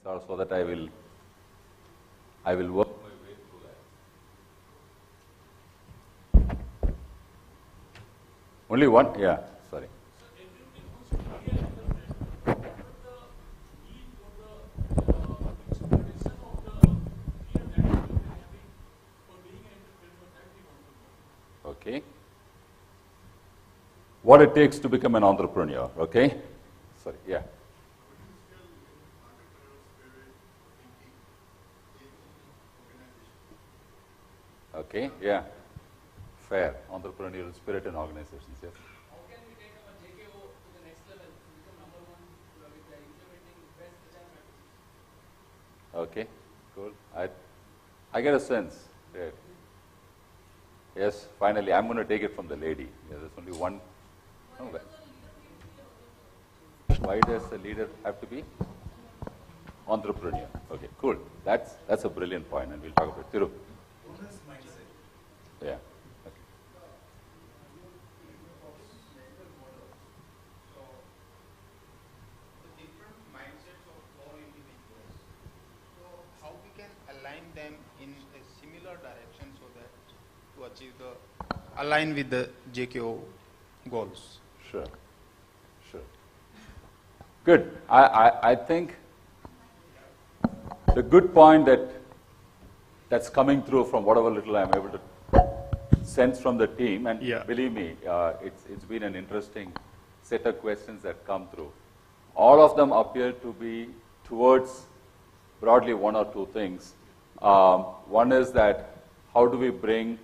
minutes or so that I will work my way through that. Only one? Yeah, sorry. Okay. What it takes to become an entrepreneur, okay? Sorry, yeah. Okay, yeah. Fair. Entrepreneurial spirit in organizations, yes. How can we take our JKO to the next level to become number one with implementing best agile practices? Okay, cool. I get a sense. Yeah. Yes, finally, I'm going to take it from the lady. Yeah, there's only one. Oh, why does the leader have to be? Entrepreneur. Okay, cool. That's a brilliant point, and we'll talk about it. Thiru. Owner's mindset. Yeah. Okay. So, the different mindsets of all individuals. So, how we can align them in a similar direction so that to achieve align with the JKO goals. Sure. Sure. Good. I think the good point that's coming through from whatever little I'm able to sense from the team, and believe me, it's been an interesting set of questions that come through. All of them appear to be towards broadly one or two things. One is that how do we bring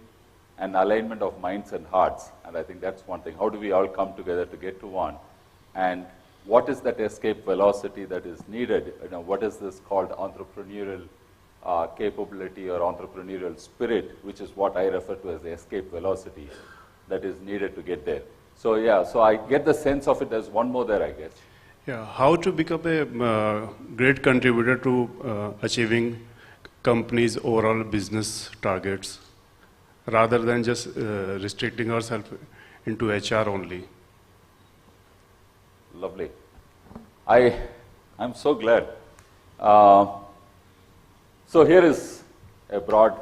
an alignment of minds and hearts? And I think that's one thing. How do we all come together to get to one? And what is that escape velocity that is needed? What is this called entrepreneurial capability or entrepreneurial spirit, which is what I refer to as the escape velocity that is needed to get there. So yeah, so I get the sense of it. There's one more there, I guess. Yeah, how to become a great contributor to achieving companies' overall business targets, rather than just restricting ourselves into HR only. Lovely. I'm so glad. So here is a broad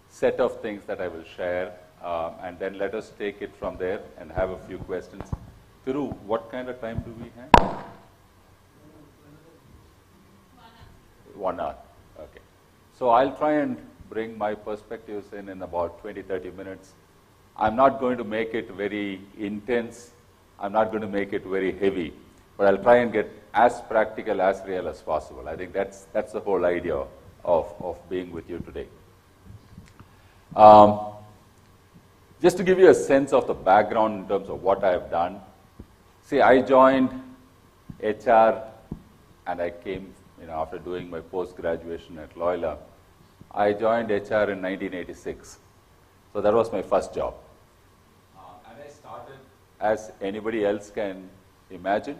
set of things that I will share, and then let us take it from there and have a few questions. Thiru, what kind of time do we have? 1 hour. Okay. So I'll try and bring my perspectives in about 20-30 minutes. I'm not going to make it very intense. I'm not going to make it very heavy, but I'll try and get as practical, as real as possible. I think that's the whole idea of being with you today. Just to give you a sense of the background in terms of what I have done. See, I joined HR, and I came, after doing my post-graduation at Loyola. I joined HR in 1986. So that was my first job. And I started, as anybody else can imagine,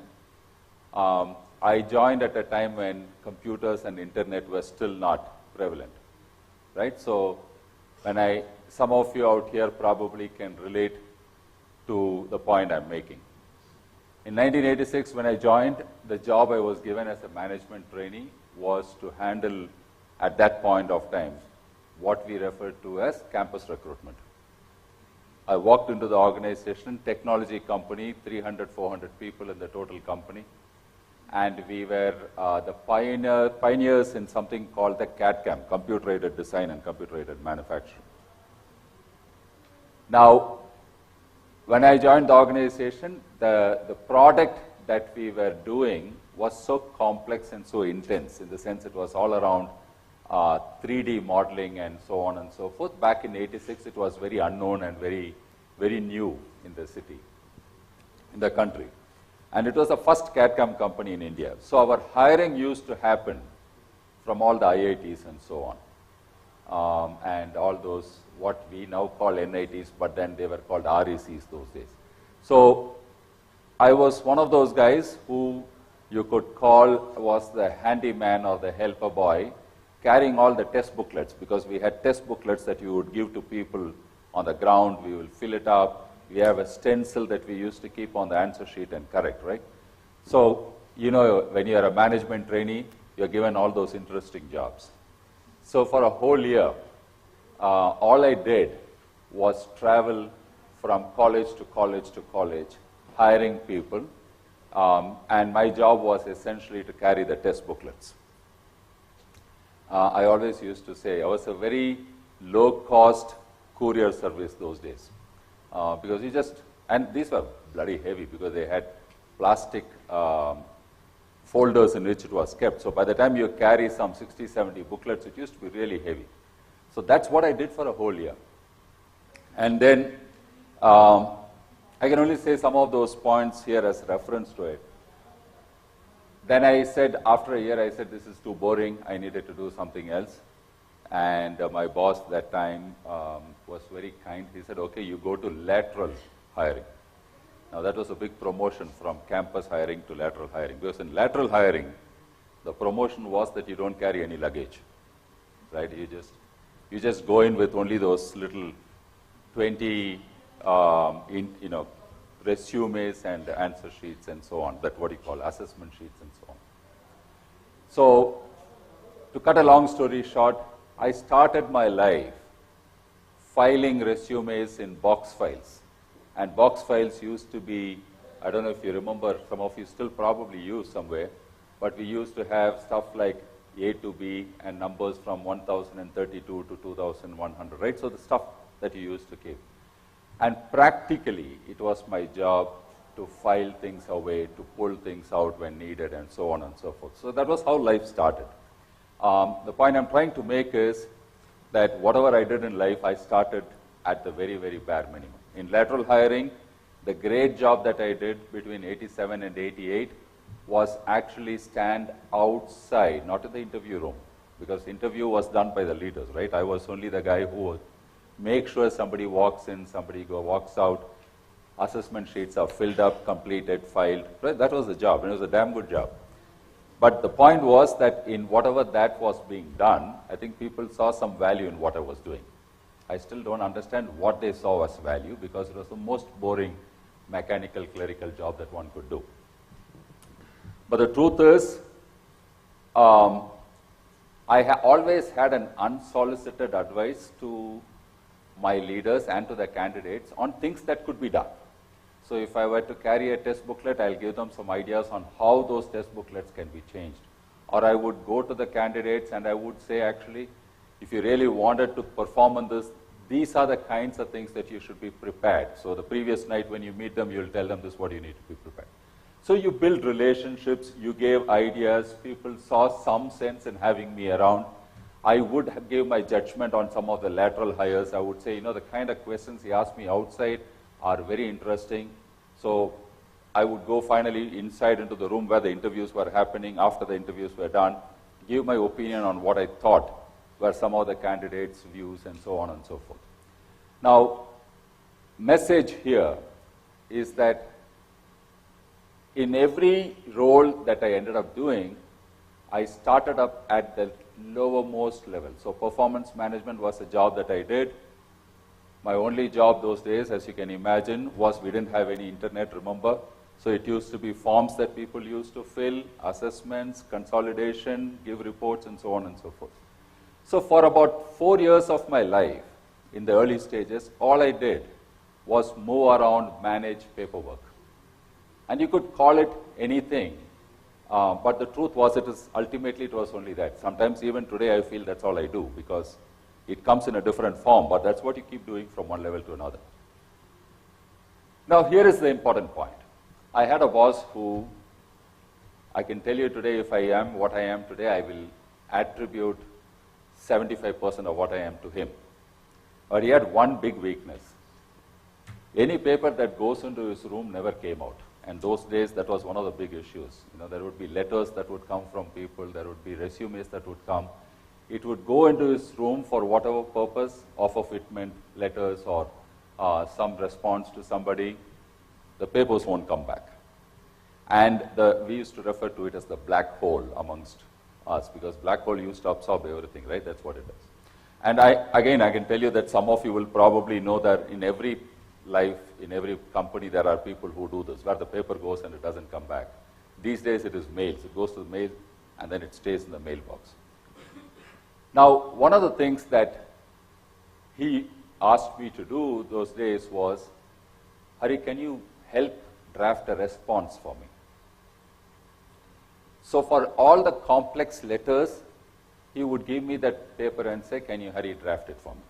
I joined at a time when computers and internet were still not prevalent, right? So when some of you out here probably can relate to the point I'm making. In 1986, when I joined, the job I was given as a management trainee was to handle, at that point of time, what we refer to as campus recruitment. I walked into the organization, technology company, 300, 400 people in the total company, and we were the pioneers in something called the CAD/CAM, computer-aided design and computer-aided manufacturing. Now, when I joined the organization, the product that we were doing was so complex and so intense, in the sense it was all around 3D modeling and so on and so forth. Back in 86, it was very unknown and very, very new in the city, in the country. And it was the first CAD/CAM company in India. So our hiring used to happen from all the IITs and so on. And all those, what we now call NITs, but then they were called RECs those days. So I was one of those guys who you could call was the handyman or the helper boy, carrying all the test booklets, because we had test booklets that you would give to people on the ground. We will fill it up. We have a stencil that we used to keep on the answer sheet and correct, right? So, when you are a management trainee, you're given all those interesting jobs. So for a whole year, all I did was travel from college to college to college, hiring people, and my job was essentially to carry the test booklets. I always used to say I was a very low-cost courier service those days, because you just, and these were bloody heavy because they had plastic folders in which it was kept. So by the time you carry some 60, 70 booklets, it used to be really heavy. So that's what I did for a whole year. And then I can only say some of those points here as reference to it. Then I said, after a year, I said, this is too boring. I needed to do something else. And my boss that time was very kind. He said, okay, you go to lateral hiring. Now that was a big promotion from campus hiring to lateral hiring. Because in lateral hiring, the promotion was that you don't carry any luggage, right? You just go in with only those little 20, resumes and answer sheets and so on. That's what you call assessment sheets and so on. So, to cut a long story short, I started my life filing resumes in box files. And box files used to be, I don't know if you remember, some of you still probably use somewhere, but we used to have stuff like A to B and numbers from 1032 to 2100, right? So the stuff that you used to keep. And practically, it was my job to file things away, to pull things out when needed, and so on and so forth. So that was how life started. The point I'm trying to make is that whatever I did in life, I started at the very, very bare minimum. In lateral hiring, the great job that I did between 87 and 88 was actually stand outside, not in the interview room, because interview was done by the leaders, right? I was only the guy who would make sure somebody walks in, somebody walks out, assessment sheets are filled up, completed, filed. Right? That was the job, and it was a damn good job. But the point was that in whatever that was being done, I think people saw some value in what I was doing. I still don't understand what they saw as value because it was the most boring mechanical clerical job that one could do. But the truth is, I always had an unsolicited advice to my leaders and to the candidates on things that could be done. So if I were to carry a test booklet, I'll give them some ideas on how those test booklets can be changed. Or I would go to the candidates and I would say, actually, if you really wanted to perform on this, these are the kinds of things that you should be prepared. So the previous night when you meet them, you'll tell them this is what you need to be prepared. So you build relationships, you gave ideas, people saw some sense in having me around. I would give my judgment on some of the lateral hires. I would say, the kind of questions he asked me outside are very interesting. So I would go finally inside into the room where the interviews were happening after the interviews were done, give my opinion on what I thought were some of the candidates' views and so on and so forth. Now, message here is that in every role that I ended up doing, I started up at the lowermost level. So performance management was a job that I did. My only job those days, as you can imagine, was we didn't have any internet, remember? So it used to be forms that people used to fill, assessments, consolidation, give reports, and so on and so forth. So for about 4 years of my life, in the early stages, all I did was move around, manage paperwork. And you could call it anything, but the truth was ultimately it was only that. Sometimes even today I feel that's all I do because it comes in a different form, but that's what you keep doing from one level to another. Now here is the important point. I had a boss who, I can tell you today, if I am what I am today, I will attribute 75% of what I am to him. But he had one big weakness. Any paper that goes into his room never came out. And those days, that was one of the big issues. There would be letters that would come from people, there would be resumes that would come. It would go into his room for whatever purpose, offer fitment, letters, or some response to somebody. The papers won't come back. And we used to refer to it as the black hole amongst us, because black hole used to absorb everything, right? That's what it does. And I can tell you that some of you will probably know that in every life, in every company, there are people who do this, where the paper goes and it doesn't come back. These days it is mails. It goes to the mail and then it stays in the mailbox. Now, one of the things that he asked me to do those days was, Hari, can you help draft a response for me? So for all the complex letters, he would give me that paper and say, can you, Hari, draft it for me,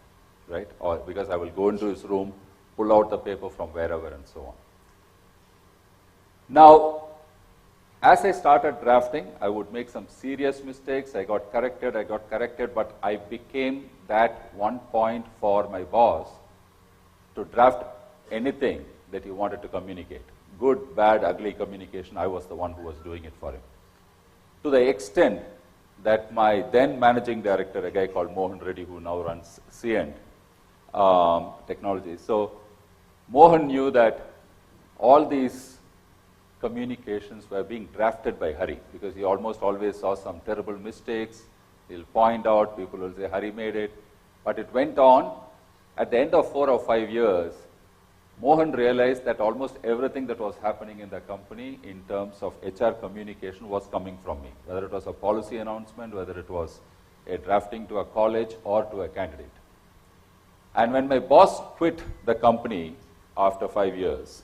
right? Or because I will go into his room, pull out the paper from wherever and so on. Now, as I started drafting, I would make some serious mistakes. I got corrected, but I became that one point for my boss to draft anything that he wanted to communicate. Good, bad, ugly communication, I was the one who was doing it for him. To the extent that my then managing director, a guy called Mohan Reddy, who now runs CN Technologies. So Mohan knew that all these communications were being drafted by Hari, because he almost always saw some terrible mistakes. He'll point out, people will say, Hari made it. But it went on. At the end of 4 or 5 years, Mohan realized that almost everything that was happening in the company in terms of HR communication was coming from me, whether it was a policy announcement, whether it was a drafting to a college or to a candidate. And when my boss quit the company after 5 years,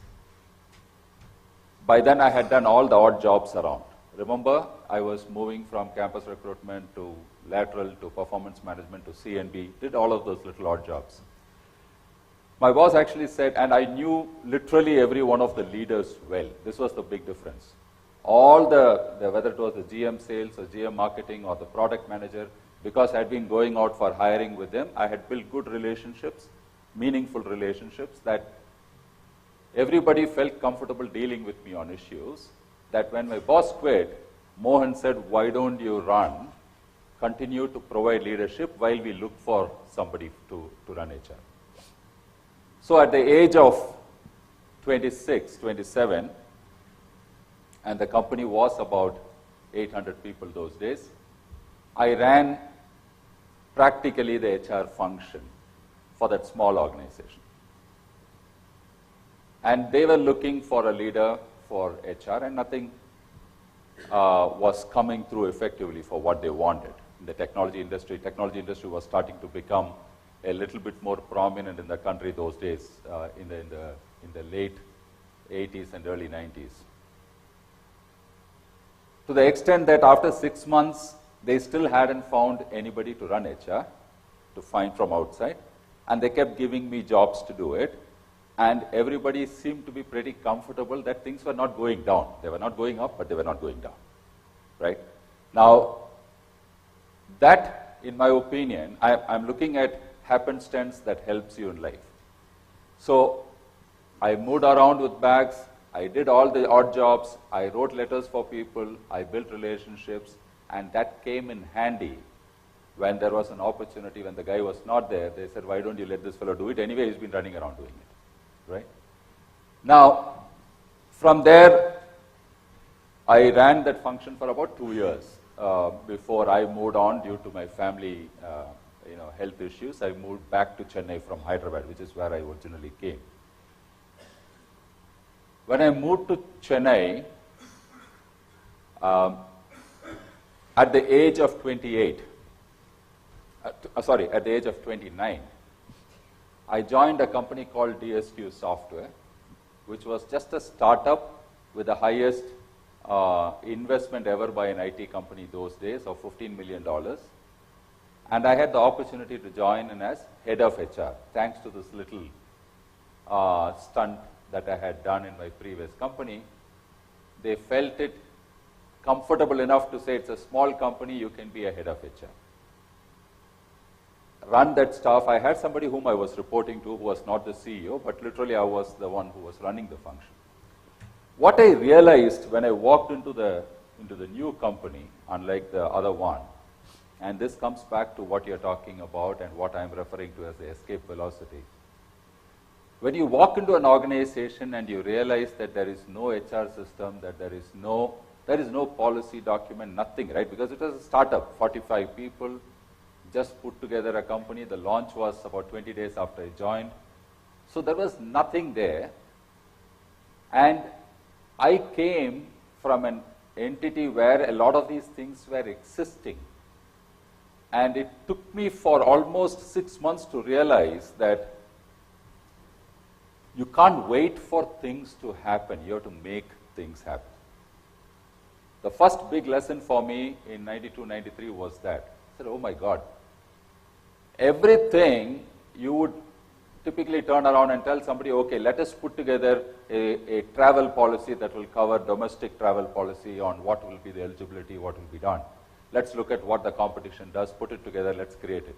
by then I had done all the odd jobs around. Remember, I was moving from campus recruitment to lateral to performance management to CNB, did all of those little odd jobs. My boss actually said, and I knew literally every one of the leaders well. This was the big difference. All the whether it was the GM sales or GM marketing or the product manager, because I had been going out for hiring with them, I had built good relationships, meaningful relationships, that everybody felt comfortable dealing with me on issues, that when my boss quit, Mohan said, why don't you continue to provide leadership while we look for somebody to run HR. So at the age of 26, 27, and the company was about 800 people those days, I ran practically the HR function for that small organization. And they were looking for a leader for HR, and nothing was coming through effectively for what they wanted. In the technology industry was starting to become a little bit more prominent in the country those days, in the late 80s and early 90s. To the extent that after 6 months, they still hadn't found anybody to run HR, to find from outside, and they kept giving me jobs to do it. And everybody seemed to be pretty comfortable that things were not going down. They were not going up, but they were not going down, right? Now, that, in my opinion, I'm looking at happenstance that helps you in life. So, I moved around with bags, I did all the odd jobs, I wrote letters for people, I built relationships, and that came in handy when there was an opportunity. When the guy was not there, they said, why don't you let this fellow do it? Anyway, he's been running around doing it. Right? Now, from there, I ran that function for about 2 years before I moved on due to my family health issues. I moved back to Chennai from Hyderabad, which is where I originally came. When I moved to Chennai, at the age of 29, I joined a company called DSQ Software, which was just a startup with the highest investment ever by an IT company those days of $15 million. And I had the opportunity to join in as head of HR, thanks to this little stunt that I had done in my previous company. They felt it comfortable enough to say, it's a small company, you can be a head of HR. Run that staff. I had somebody whom I was reporting to who was not the CEO, but literally I was the one who was running the function. What I realized when I walked into the new company, unlike the other one, and this comes back to what you're talking about and what I'm referring to as the escape velocity. When you walk into an organization and you realize that there is no HR system, that there is no policy document, nothing, right? Because it was a startup, 45 people, just put together a company. The launch was about 20 days after I joined. So there was nothing there. And I came from an entity where a lot of these things were existing. And it took me for almost 6 months to realize that you can't wait for things to happen. You have to make things happen. The first big lesson for me in 92, 93 was that. I said, oh my God, everything you would typically turn around and tell somebody, okay, let us put together a travel policy that will cover domestic travel policy on what will be the eligibility, what will be done. Let's look at what the competition does, put it together, let's create it.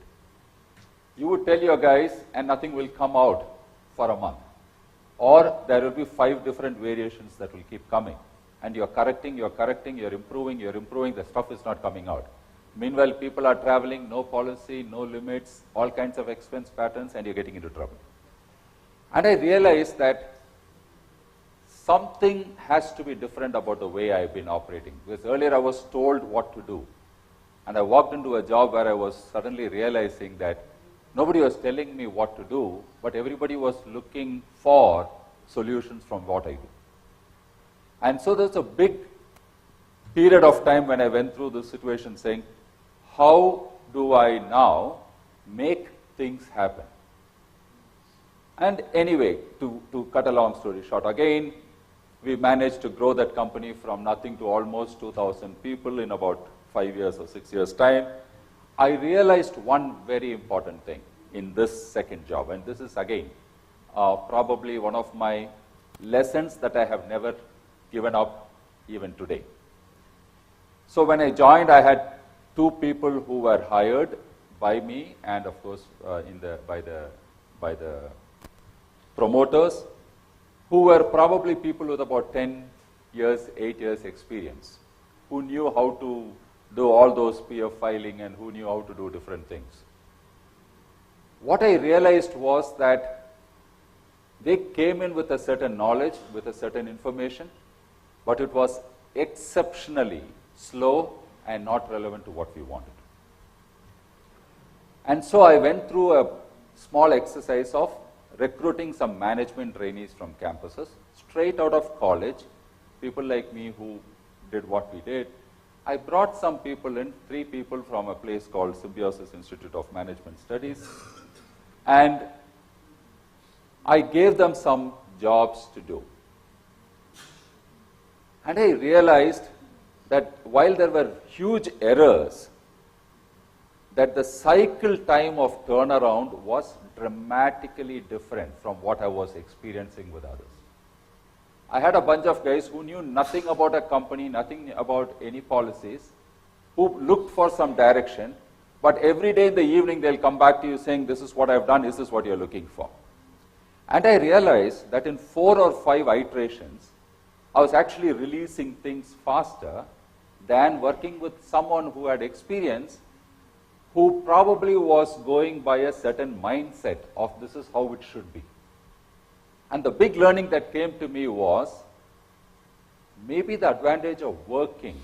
You would tell your guys and nothing will come out for a month. Or there will be 5 different variations that will keep coming. And you're correcting, you're improving, the stuff is not coming out. Meanwhile, people are traveling, no policy, no limits, all kinds of expense patterns, and you're getting into trouble. And I realized that something has to be different about the way I've been operating. Because earlier I was told what to do. And I walked into a job where I was suddenly realizing that nobody was telling me what to do, but everybody was looking for solutions from what I do. And so there's a big period of time when I went through this situation saying, how do I now make things happen? And anyway, to cut a long story short, again, we managed to grow that company from nothing to almost 2,000 people in about 5 years or 6 years' time. I realized one very important thing in this second job, and this is again probably one of my lessons that I have never given up even today. So when I joined, I had 2 people who were hired by me and of course by the promoters, who were probably people with about 10 years, 8 years experience, who knew how to do all those PF filing and who knew how to do different things. What I realized was that they came in with a certain knowledge, with a certain information, but it was exceptionally slow and not relevant to what we wanted. And so I went through a small exercise of recruiting some management trainees from campuses, straight out of college, people like me who did what we did. I brought some people in, 3 people from a place called Symbiosis Institute of Management Studies, and I gave them some jobs to do. And I realized that while there were huge errors, that the cycle time of turnaround was dramatically different from what I was experiencing with others. I had a bunch of guys who knew nothing about a company, nothing about any policies, who looked for some direction, but every day in the evening they'll come back to you saying, this is what I've done, is this what you're looking for? And I realized that in 4 or 5 iterations, I was actually releasing things faster than working with someone who had experience, who probably was going by a certain mindset of this is how it should be. And the big learning that came to me was, maybe the advantage of working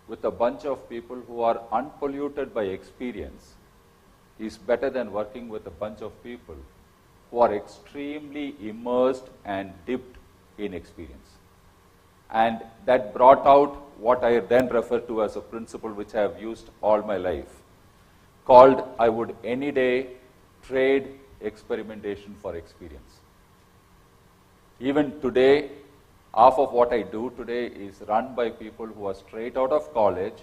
with a bunch of people who are unpolluted by experience is better than working with a bunch of people who are extremely immersed and dipped in experience. And that brought out what I then refer to as a principle which I have used all my life, called I would any day trade experimentation for experience. Even today, half of what I do today is run by people who are straight out of college,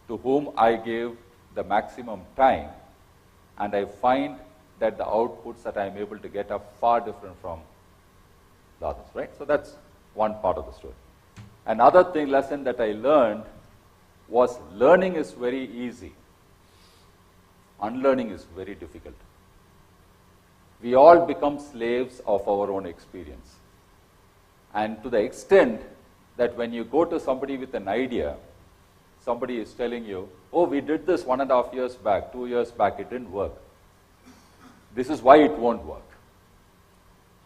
to whom I give the maximum time, and I find that the outputs that I am able to get are far different from the others, right? So that's one part of the story. Another lesson that I learned was learning is very easy. Unlearning is very difficult. We all become slaves of our own experience. And to the extent that when you go to somebody with an idea, somebody is telling you, oh, we did this 1.5 years back, 2 years back, it didn't work. This is why it won't work.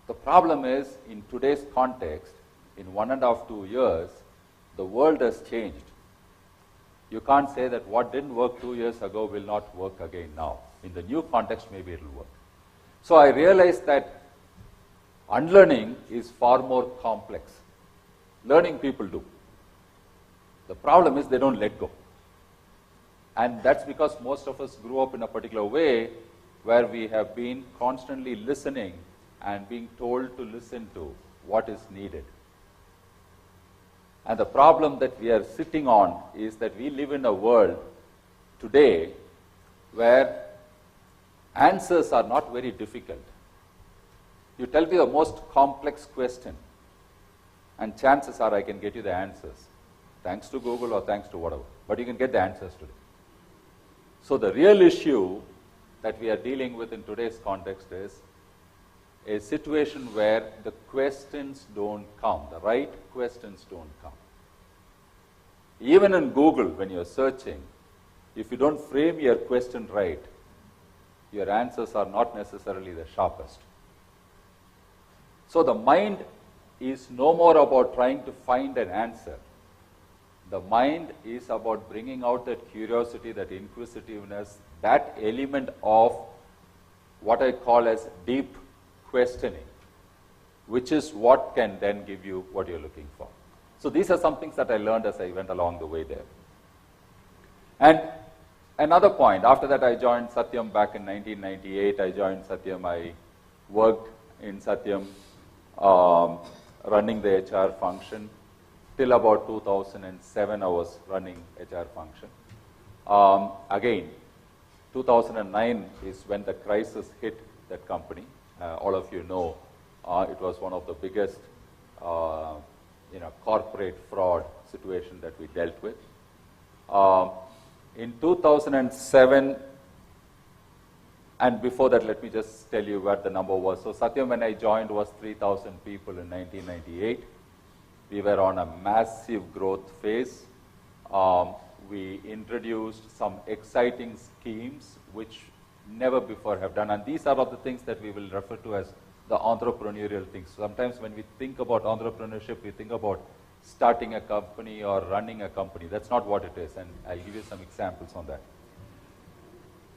The problem is, in today's context, in 1.5, 2 years, the world has changed. You can't say that what didn't work 2 years ago will not work again now. In the new context, maybe it will work. So I realized that unlearning is far more complex. Learning people do. The problem is they don't let go. And that's because most of us grew up in a particular way where we have been constantly listening and being told to listen to what is needed. And the problem that we are sitting on is that we live in a world today where answers are not very difficult. You tell me the most complex question, and chances are I can get you the answers, thanks to Google or thanks to whatever. But you can get the answers today. So the real issue that we are dealing with in today's context is a situation where the questions don't come, the right questions don't come. Even in Google, when you're searching, if you don't frame your question right, your answers are not necessarily the sharpest. So the mind is no more about trying to find an answer. The mind is about bringing out that curiosity, that inquisitiveness, that element of what I call as deep questioning, which is what can then give you what you're looking for. So these are some things that I learned as I went along the way there. And another point, after that I joined Satyam back in 1998. I joined Satyam. I worked in Satyam running the HR function. Till about 2007 I was running HR function. Again, 2009 is when the crisis hit that company. All of you know it was one of the biggest corporate fraud situation that we dealt with. In 2007, and before that, let me just tell you what the number was. So Satyam, when I joined, was 3,000 people in 1998. We were on a massive growth phase. We introduced some exciting schemes which never before have done. And these are all the things that we will refer to as the entrepreneurial things. Sometimes when we think about entrepreneurship, we think about starting a company or running a company. That's not what it is, and I'll give you some examples on that.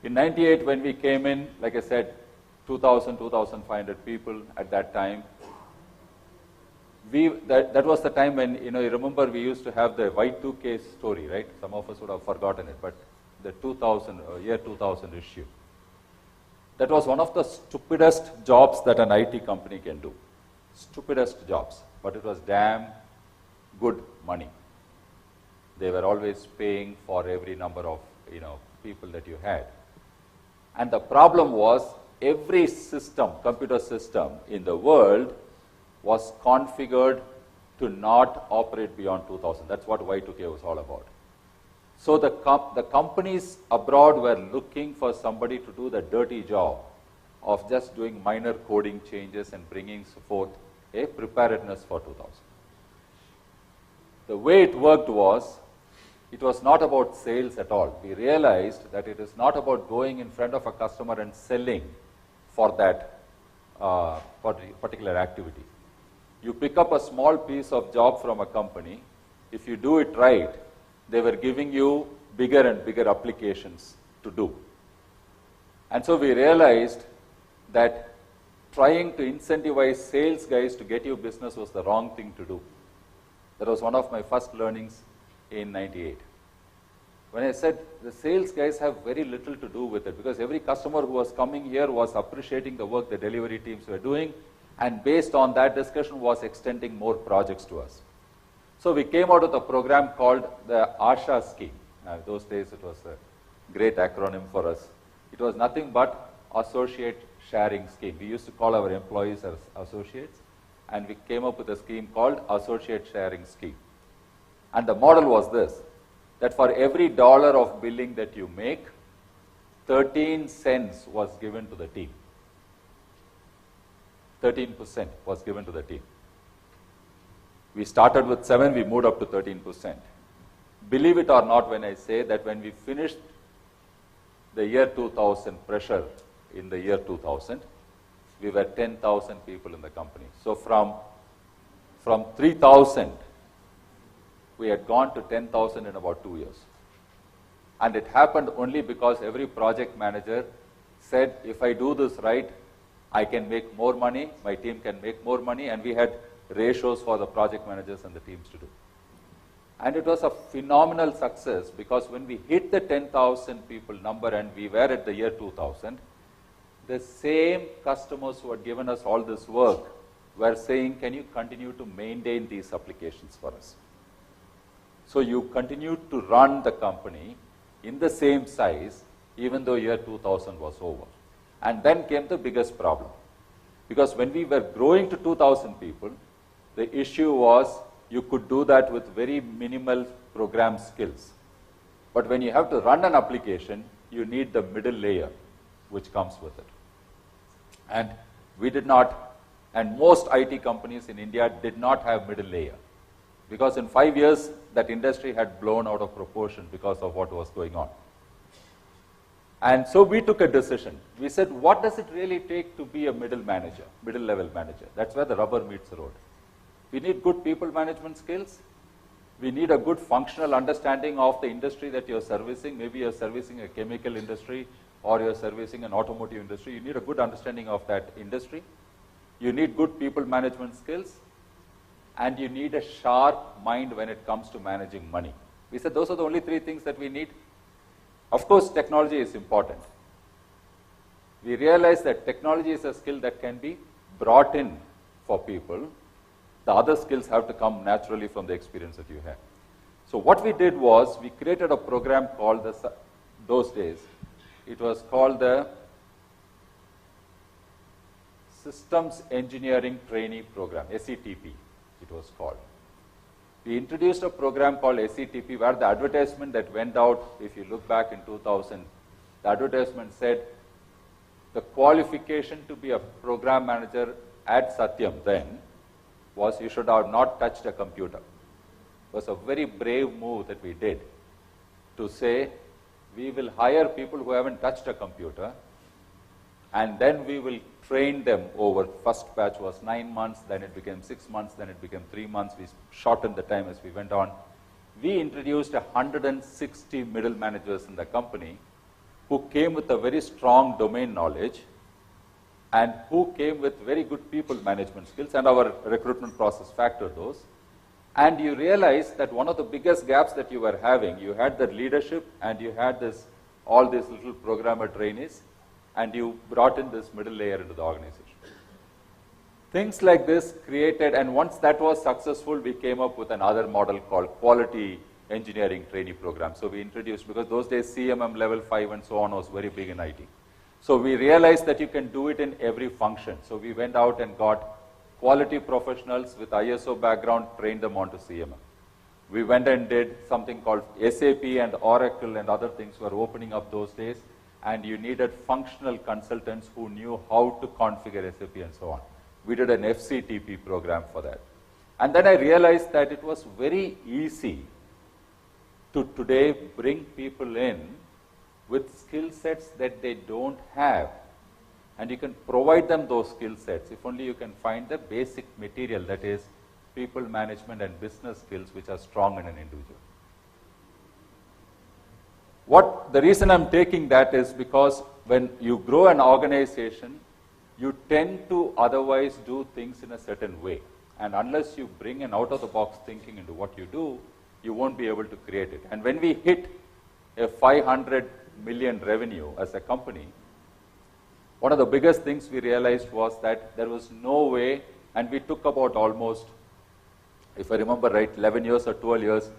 In 98, when we came in, like I said, 2,000, 2,500 people at that time. That was the time when, you remember we used to have the Y2K story, right? Some of us would have forgotten it, but the year 2000 issue. That was one of the stupidest jobs that an IT company can do. Stupidest jobs, but it was damn good money. They were always paying for every number of, people that you had. And the problem was every system, computer system in the world was configured to not operate beyond 2000. That's what Y2K was all about. So the companies abroad were looking for somebody to do the dirty job of just doing minor coding changes and bringing forth a preparedness for 2000. The way it worked was, it was not about sales at all. We realized that it is not about going in front of a customer and selling for that particular activity. You pick up a small piece of job from a company. If you do it right, they were giving you bigger and bigger applications to do. And so we realized that trying to incentivize sales guys to get you business was the wrong thing to do. That was one of my first learnings in 98. When I said the sales guys have very little to do with it, because every customer who was coming here was appreciating the work the delivery teams were doing, and based on that discussion was extending more projects to us. So we came out with a program called the ASHA scheme. Those days it was a great acronym for us. It was nothing but Associate Sharing Scheme. We used to call our employees as associates, and we came up with a scheme called Associate Sharing Scheme. And the model was this, that for every dollar of billing that you make, 13 cents was given to the team. 13% was given to the team. We started with 7, we moved up to 13%. Believe it or not when I say that when we finished the year 2000 pressure in the year 2000, we were 10,000 people in the company. So from 3,000, we had gone to 10,000 in about 2 years. And it happened only because every project manager said, if I do this right, I can make more money, my team can make more money, and we had ratios for the project managers and the teams to do. And it was a phenomenal success because when we hit the 10,000 people number and we were at the year 2000, the same customers who had given us all this work were saying, can you continue to maintain these applications for us? So you continued to run the company in the same size even though year 2000 was over. And then came the biggest problem. Because when we were growing to 2,000 people, the issue was you could do that with very minimal program skills. But when you have to run an application, you need the middle layer, which comes with it. And we did not, and most IT companies in India did not have middle layer. Because in 5 years, that industry had blown out of proportion because of what was going on. And so we took a decision. We said, what does it really take to be a middle level manager? That's where the rubber meets the road. We need good people management skills. We need a good functional understanding of the industry that you're servicing. Maybe you're servicing a chemical industry or you're servicing an automotive industry. You need a good understanding of that industry. You need good people management skills. And you need a sharp mind when it comes to managing money. We said those are the only 3 things that we need. Of course, technology is important. We realized that technology is a skill that can be brought in for people. The other skills have to come naturally from the experience that you have. So what we did was, we created a program called, those days, it was called the Systems Engineering Trainee Program, SETP, it was called. We introduced a program called SETP where the advertisement that went out, if you look back in 2000, the advertisement said, the qualification to be a program manager at Satyam then was you should have not touched a computer. It was a very brave move that we did to say, we will hire people who haven't touched a computer and then we will train them over. First batch was 9 months, then it became 6 months, then it became 3 months. We shortened the time as we went on. We introduced 160 middle managers in the company who came with a very strong domain knowledge and who came with very good people management skills, and our recruitment process factored those. And you realized that one of the biggest gaps that you were having, you had the leadership and you had all these little programmer trainees, and you brought in this middle layer into the organization. Things like this created, and once that was successful, we came up with another model called Quality Engineering Trainee Program. So we introduced, because those days CMM level 5 and so on was very big in IT. So we realized that you can do it in every function. So we went out and got quality professionals with ISO background, trained them onto CMM. We went and did something called SAP and Oracle and other things were opening up those days. And you needed functional consultants who knew how to configure SAP and so on. We did an FCTP program for that. And then I realized that it was very easy to today bring people in with skill sets that they don't have. And you can provide them those skill sets if only you can find the basic material, that is people management and business skills which are strong in an individual. The reason I'm taking that is because when you grow an organization, you tend to otherwise do things in a certain way. And unless you bring an out-of-the-box thinking into what you do, you won't be able to create it. And when we hit a 500 million revenue as a company, one of the biggest things we realized was that there was no way, and we took about almost, if I remember right, 11 years or 12 years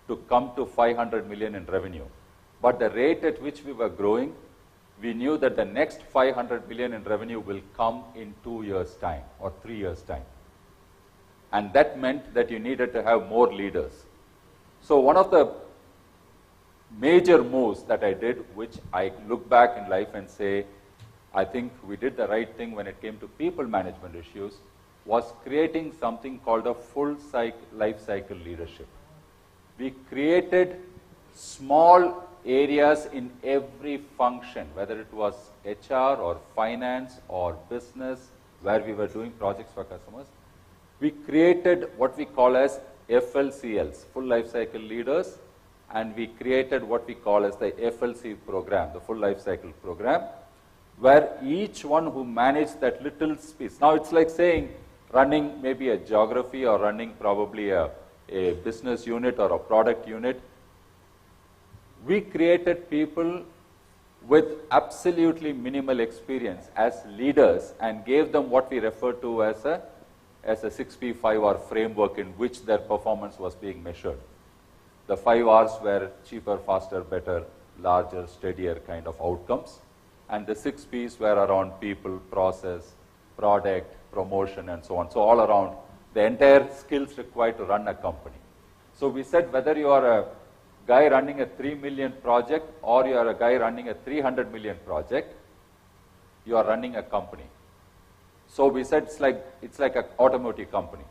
to come to 500 million in revenue. But the rate at which we were growing, we knew that the next 500 million in revenue will come in 2 years' time or 3 years' time. And that meant that you needed to have more leaders. So one of the major moves that I did, which I look back in life and say, I think we did the right thing when it came to people management issues, was creating something called a full life cycle leadership. We created small areas in every function, whether it was HR or finance or business, where we were doing projects for customers. We created what we call as FLCLs, full life cycle leaders, and we created what we call as the FLC program, the full life cycle program, where each one who managed that little space. Now it's like saying running maybe a geography or running probably a a business unit or a product unit. We created people with absolutely minimal experience as leaders and gave them what we refer to as a 6P5 or framework in which their performance was being measured. The 5 R's were cheaper, faster, better, larger, steadier kind of outcomes. And the 6 P's were around people, process, product, promotion, and so on. So all around the entire skills required to run a company. So we said whether you are a guy running a 3 million project or you are a guy running a 300 million project, you are running a company. So we said it's like an automotive company.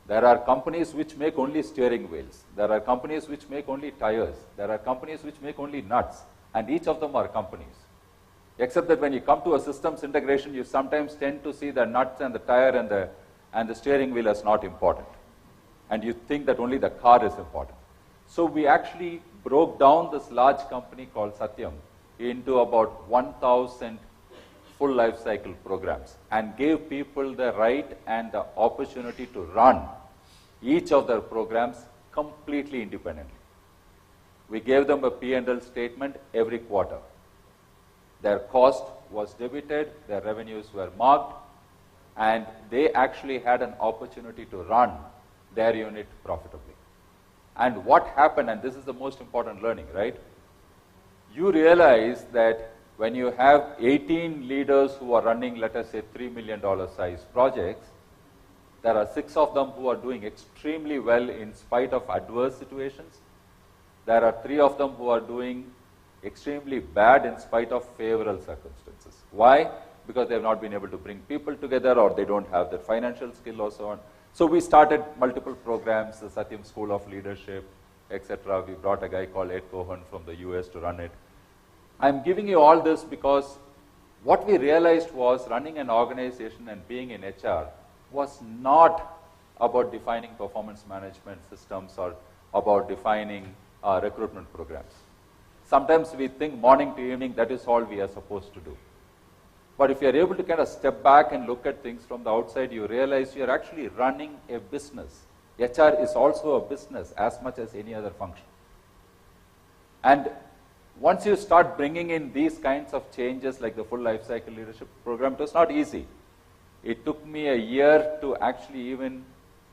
There are companies which make only steering wheels. There are companies which make only tires. There are companies which make only nuts. And each of them are companies. Except that when you come to a systems integration, you sometimes tend to see the nuts and the tire and the steering wheel as not important. And you think that only the car is important. So we actually broke down this large company called Satyam into about 1,000 full life cycle programs and gave people the right and the opportunity to run each of their programs completely independently. We gave them a P&L statement every quarter. Their cost was debited, their revenues were marked, and they actually had an opportunity to run their unit profitably. And what happened, and this is the most important learning, right? You realize that when you have 18 leaders who are running, let us say, $3 million size projects, there are 6 of them who are doing extremely well in spite of adverse situations. There are 3 of them who are doing extremely bad in spite of favorable circumstances. Why? Because they have not been able to bring people together, or they don't have the financial skill or so on. So we started multiple programs, the Satyam School of Leadership, etc. We brought a guy called Ed Cohen from the US to run it. I'm giving you all this because what we realized was running an organization and being in HR was not about defining performance management systems or about defining recruitment programs. Sometimes we think morning to evening, that is all we are supposed to do. But if you are able to kind of step back and look at things from the outside, you realize you are actually running a business. HR is also a business as much as any other function. And once you start bringing in these kinds of changes like the full life cycle leadership program, it was not easy. It took me a year to actually even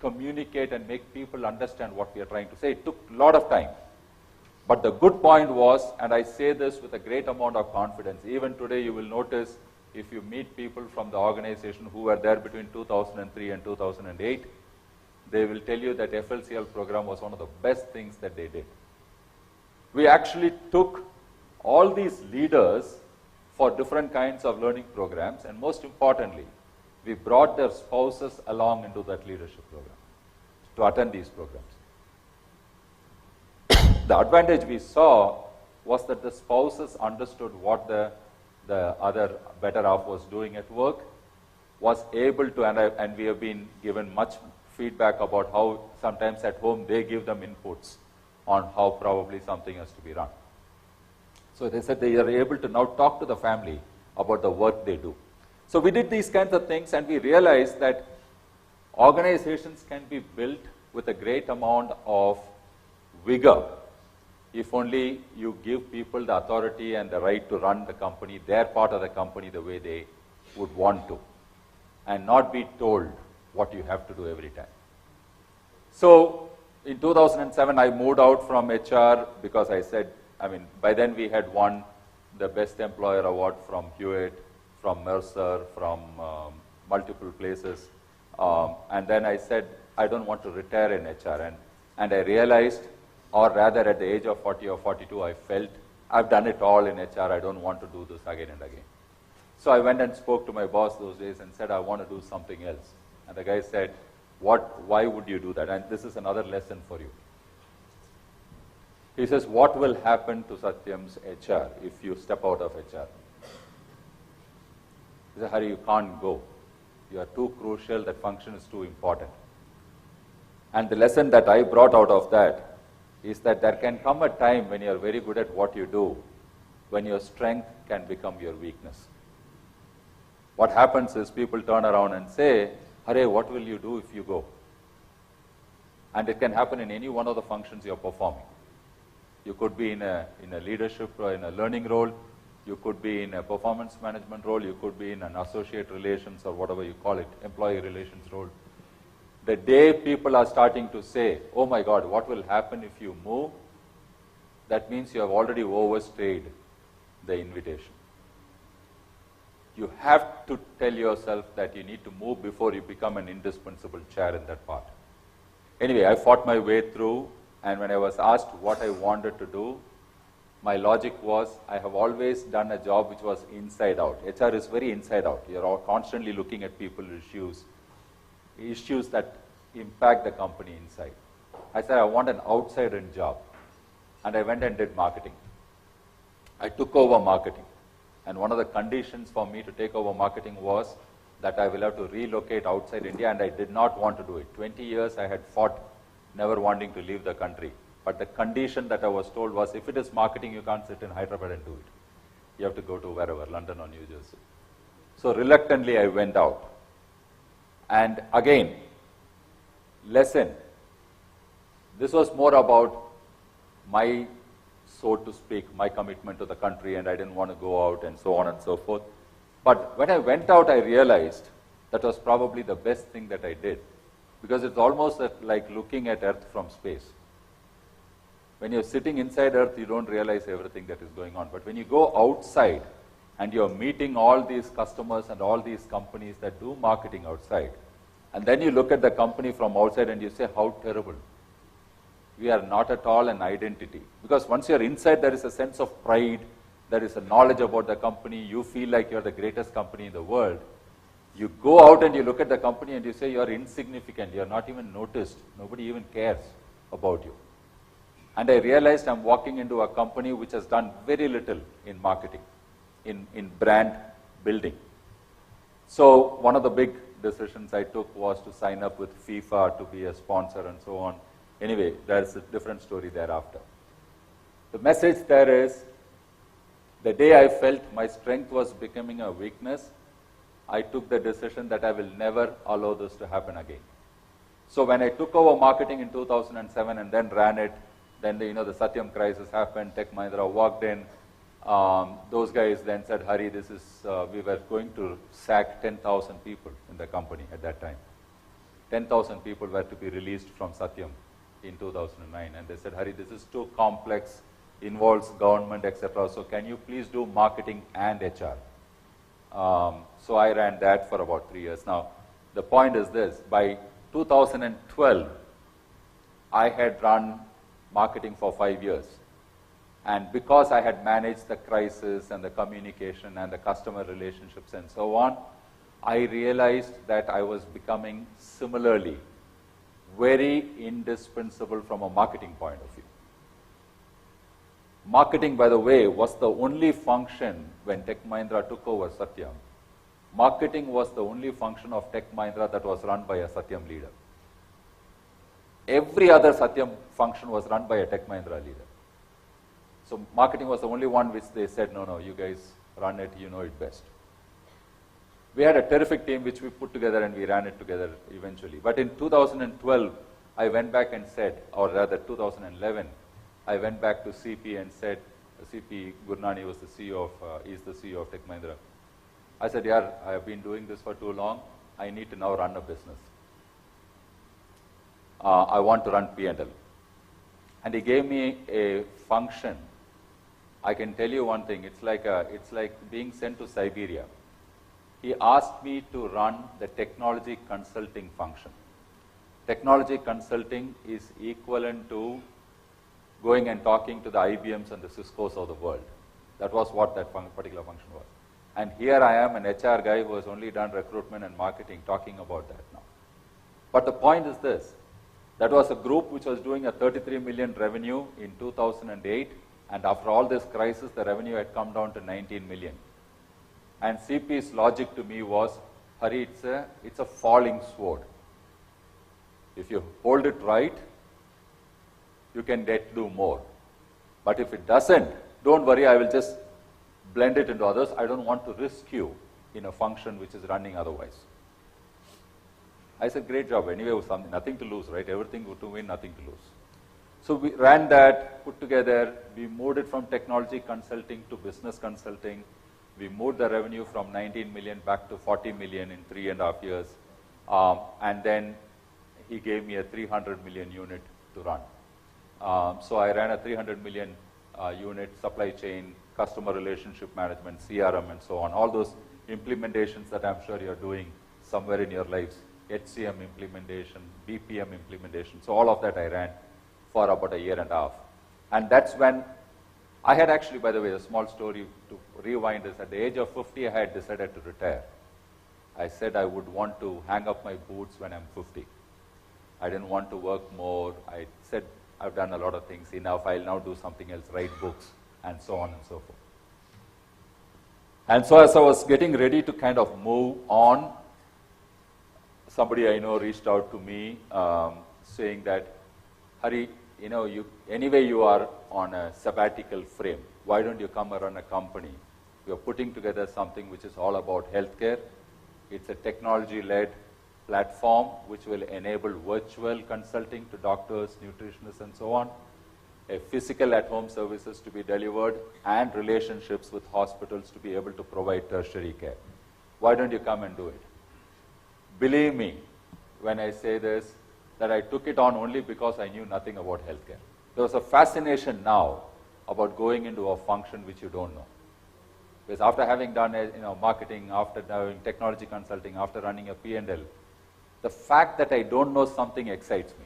communicate and make people understand what we are trying to say. It took a lot of time. But the good point was, and I say this with a great amount of confidence, even today you will notice if you meet people from the organization who were there between 2003 and 2008, they will tell you that FLCL program was one of the best things that they did. We actually took all these leaders for different kinds of learning programs, and most importantly, we brought their spouses along into that leadership program to attend these programs. The advantage we saw was that the spouses understood what the other better half was doing at work, was able to, and we have been given much feedback about how sometimes at home they give them inputs on how probably something has to be run. So they said they are able to now talk to the family about the work they do. So we did these kinds of things, and we realized that organizations can be built with a great amount of vigor if only you give people the authority and the right to run the company, their part of the company, the way they would want to, and not be told what you have to do every time. So in 2007, I moved out from HR because I said, by then we had won the Best Employer Award from Hewitt, from Mercer, from multiple places. And then I said, I don't want to retire in HR. And I realized, or rather at the age of 40 or 42, I felt, I've done it all in HR, I don't want to do this again and again. So I went and spoke to my boss those days and said, I want to do something else. And the guy said, why would you do that? And this is another lesson for you. He says, what will happen to Satyam's HR if you step out of HR? He said, Hari, you can't go. You are too crucial, that function is too important. And the lesson that I brought out of that is that there can come a time when you are very good at what you do, when your strength can become your weakness. What happens is people turn around and say, Hare, what will you do if you go? And it can happen in any one of the functions you're performing. You could be in a leadership or in a learning role. You could be in a performance management role. You could be in an associate relations or whatever you call it, employee relations role. The day people are starting to say, oh my God, what will happen if you move? That means you have already overstayed the invitation. You have to tell yourself that you need to move before you become an indispensable chair in that part. Anyway, I fought my way through, and when I was asked what I wanted to do, my logic was, I have always done a job which was inside out. HR is very inside out. You're all constantly looking at people's issues that impact the company inside. I said, I want an outside-in job. And I went and did marketing. I took over marketing. And one of the conditions for me to take over marketing was that I will have to relocate outside India, and I did not want to do it. 20 years I had fought never wanting to leave the country. But the condition that I was told was, if it is marketing, you can't sit in Hyderabad and do it. You have to go to wherever, London or New Jersey. So reluctantly I went out. And again, lesson. This was more about my, so to speak, my commitment to the country, and I didn't want to go out and so on and so forth. But when I went out, I realized that was probably the best thing that I did, because it's almost like looking at Earth from space. When you're sitting inside Earth, you don't realize everything that is going on. But when you go outside and you're meeting all these customers and all these companies that do marketing outside, and then you look at the company from outside and you say, how terrible. We are not at all an identity. Because once you're inside, there is a sense of pride, there is a knowledge about the company, you feel like you're the greatest company in the world. You go out and you look at the company and you say you're insignificant, you're not even noticed, nobody even cares about you. And I realized I'm walking into a company which has done very little in marketing, in brand building. So one of the big decisions I took was to sign up with FIFA to be a sponsor and so on. Anyway, there's a different story thereafter. The message there is, the day I felt my strength was becoming a weakness, I took the decision that I will never allow this to happen again. So when I took over marketing in 2007 and then ran it, then the Satyam crisis happened, Tech Mahindra walked in. Those guys then said, Hari, this is, we were going to sack 10,000 people in the company at that time. 10,000 people were to be released from Satyam in 2009. And they said, Hari, this is too complex, involves government, etc. So can you please do marketing and HR? So I ran that for about 3 years. Now, the point is this, by 2012, I had run marketing for 5 years. And because I had managed the crisis and the communication and the customer relationships and so on, I realized that I was becoming similarly very indispensable from a marketing point of view. Marketing, by the way, was the only function when Tech Mahindra took over Satyam. Marketing was the only function of Tech Mahindra that was run by a Satyam leader. Every other Satyam function was run by a Tech Mahindra leader. So marketing was the only one which they said, no, you guys run it, you know it best. We had a terrific team which we put together and we ran it together eventually. But in 2012, I went back and said, or rather 2011, I went back to CP and said, CP Gurnani was the CEO of, is the CEO of Tech Mahindra. I said, yeah, I have been doing this for too long. I need to now run a business. I want to run P&L. And he gave me a function. I can tell you one thing, it's like being sent to Siberia. He asked me to run the technology consulting function. Technology consulting is equivalent to going and talking to the IBMs and the Ciscos of the world. That was what that particular function was. And here I am, an HR guy who has only done recruitment and marketing, talking about that now. But the point is this, that was a group which was doing a 33 million revenue in 2008, and after all this crisis, the revenue had come down to 19 million. And CP's logic to me was, Hari, it's a falling sword. If you hold it right, you can do more. But if it doesn't, don't worry, I will just blend it into others. I don't want to risk you in a function which is running otherwise. I said, great job. Anyway, it was something, nothing to lose, right? Everything to win, nothing to lose. So we ran that, put together, we moved it from technology consulting to business consulting. We moved the revenue from 19 million back to 40 million in 3.5 years. And then he gave me a 300 million unit to run. So I ran a 300 million unit, supply chain, customer relationship management, CRM, and so on. All those implementations that I'm sure you're doing somewhere in your lives, HCM implementation, BPM implementation. So all of that I ran for about 1.5 years. And that's when I had actually, by the way, a small story to rewind is at the age of 50, I had decided to retire. I said I would want to hang up my boots when I'm 50. I didn't want to work more. I said I've done a lot of things enough. I'll now do something else, write books, and so on and so forth. And so as I was getting ready to kind of move on, somebody I know reached out to me saying that, Hari, anyway you are on a sabbatical frame. Why don't you come and run a company? You're putting together something which is all about healthcare. It's a technology-led platform which will enable virtual consulting to doctors, nutritionists, and so on, a physical at-home services to be delivered, and relationships with hospitals to be able to provide tertiary care. Why don't you come and do it? Believe me when I say this, that I took it on only because I knew nothing about healthcare. There was a fascination now about going into a function which you don't know. Because after having done marketing, after doing technology consulting, after running a P&L, the fact that I don't know something excites me.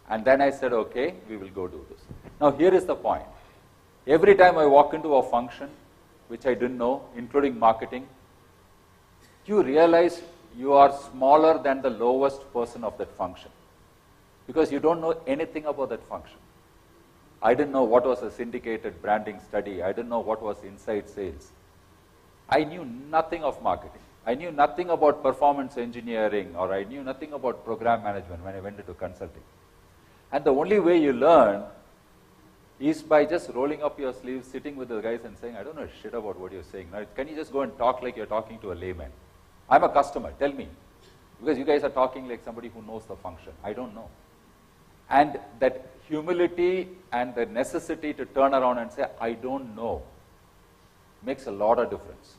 And then I said, okay, we will go do this. Now here is the point. Every time I walk into a function which I didn't know, including marketing, you realize you are smaller than the lowest person of that function because you don't know anything about that function. I didn't know what was a syndicated branding study. I didn't know what was inside sales. I knew nothing of marketing. I knew nothing about performance engineering, or I knew nothing about program management when I went into consulting. And the only way you learn is by just rolling up your sleeves, sitting with the guys and saying, I don't know shit about what you're saying. Now, can you just go and talk like you're talking to a layman? I'm a customer, tell me. Because you guys are talking like somebody who knows the function. I don't know. And that humility and the necessity to turn around and say, I don't know, makes a lot of difference.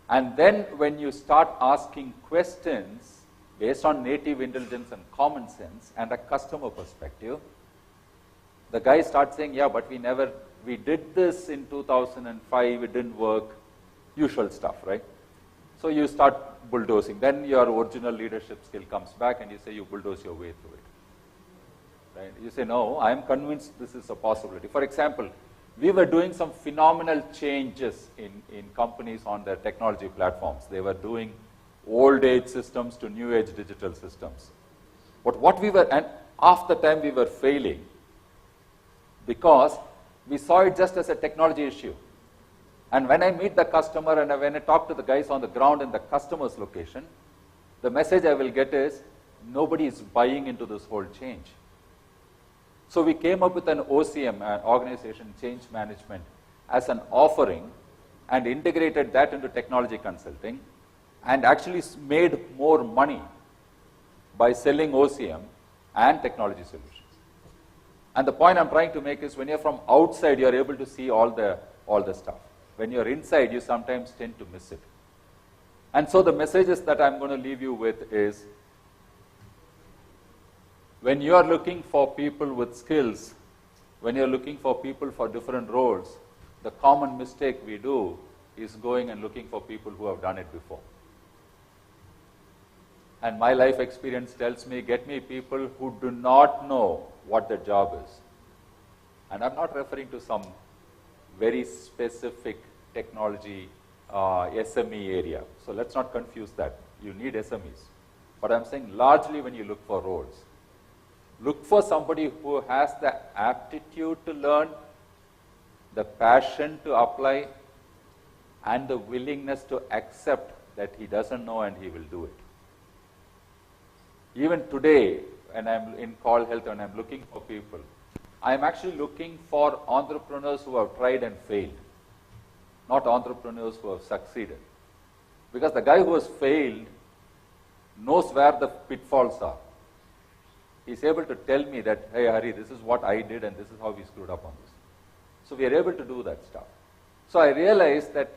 And then when you start asking questions based on native intelligence and common sense and a customer perspective, the guy starts saying, yeah, but we did this in 2005, it didn't work, usual stuff, right? So you start bulldozing. Then your original leadership skill comes back and you say you bulldoze your way through it. Right? You say, no, I am convinced this is a possibility. For example, we were doing some phenomenal changes in companies on their technology platforms. They were doing old age systems to new age digital systems. But and half the time we were failing because we saw it just as a technology issue. And when I meet the customer and when I talk to the guys on the ground in the customer's location, the message I will get is, nobody is buying into this whole change. So we came up with an OCM, Organization Change Management, as an offering and integrated that into technology consulting and actually made more money by selling OCM and technology solutions. And the point I'm trying to make is when you're from outside, you're able to see all the stuff. When you're inside, you sometimes tend to miss it. And so the messages that I'm going to leave you with is, when you're looking for people with skills, when you're looking for people for different roles, the common mistake we do is going and looking for people who have done it before. And my life experience tells me, get me people who do not know what their job is. And I'm not referring to some very specific technology SME area. So let's not confuse that. You need SMEs. But I'm saying largely when you look for roles, look for somebody who has the aptitude to learn, the passion to apply, and the willingness to accept that he doesn't know and he will do it. Even today, when I'm in CallHealth and I'm looking for people, I'm actually looking for entrepreneurs who have tried and failed, not entrepreneurs who have succeeded. Because the guy who has failed knows where the pitfalls are. He's able to tell me that, hey Hari, this is what I did and this is how we screwed up on this. So we are able to do that stuff. So I realized that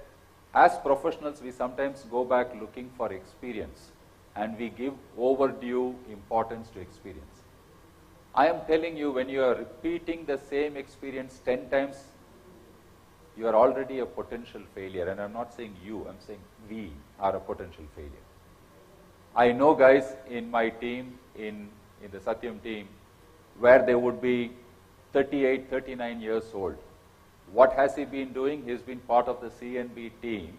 as professionals, we sometimes go back looking for experience and we give overdue importance to experience. I am telling you, when you are repeating the same experience 10 times, you are already a potential failure. And I'm not saying you, I'm saying we are a potential failure. I know guys in my team, in the Satyam team, where they would be 38, 39 years old. What has he been doing? He's been part of the CNB team,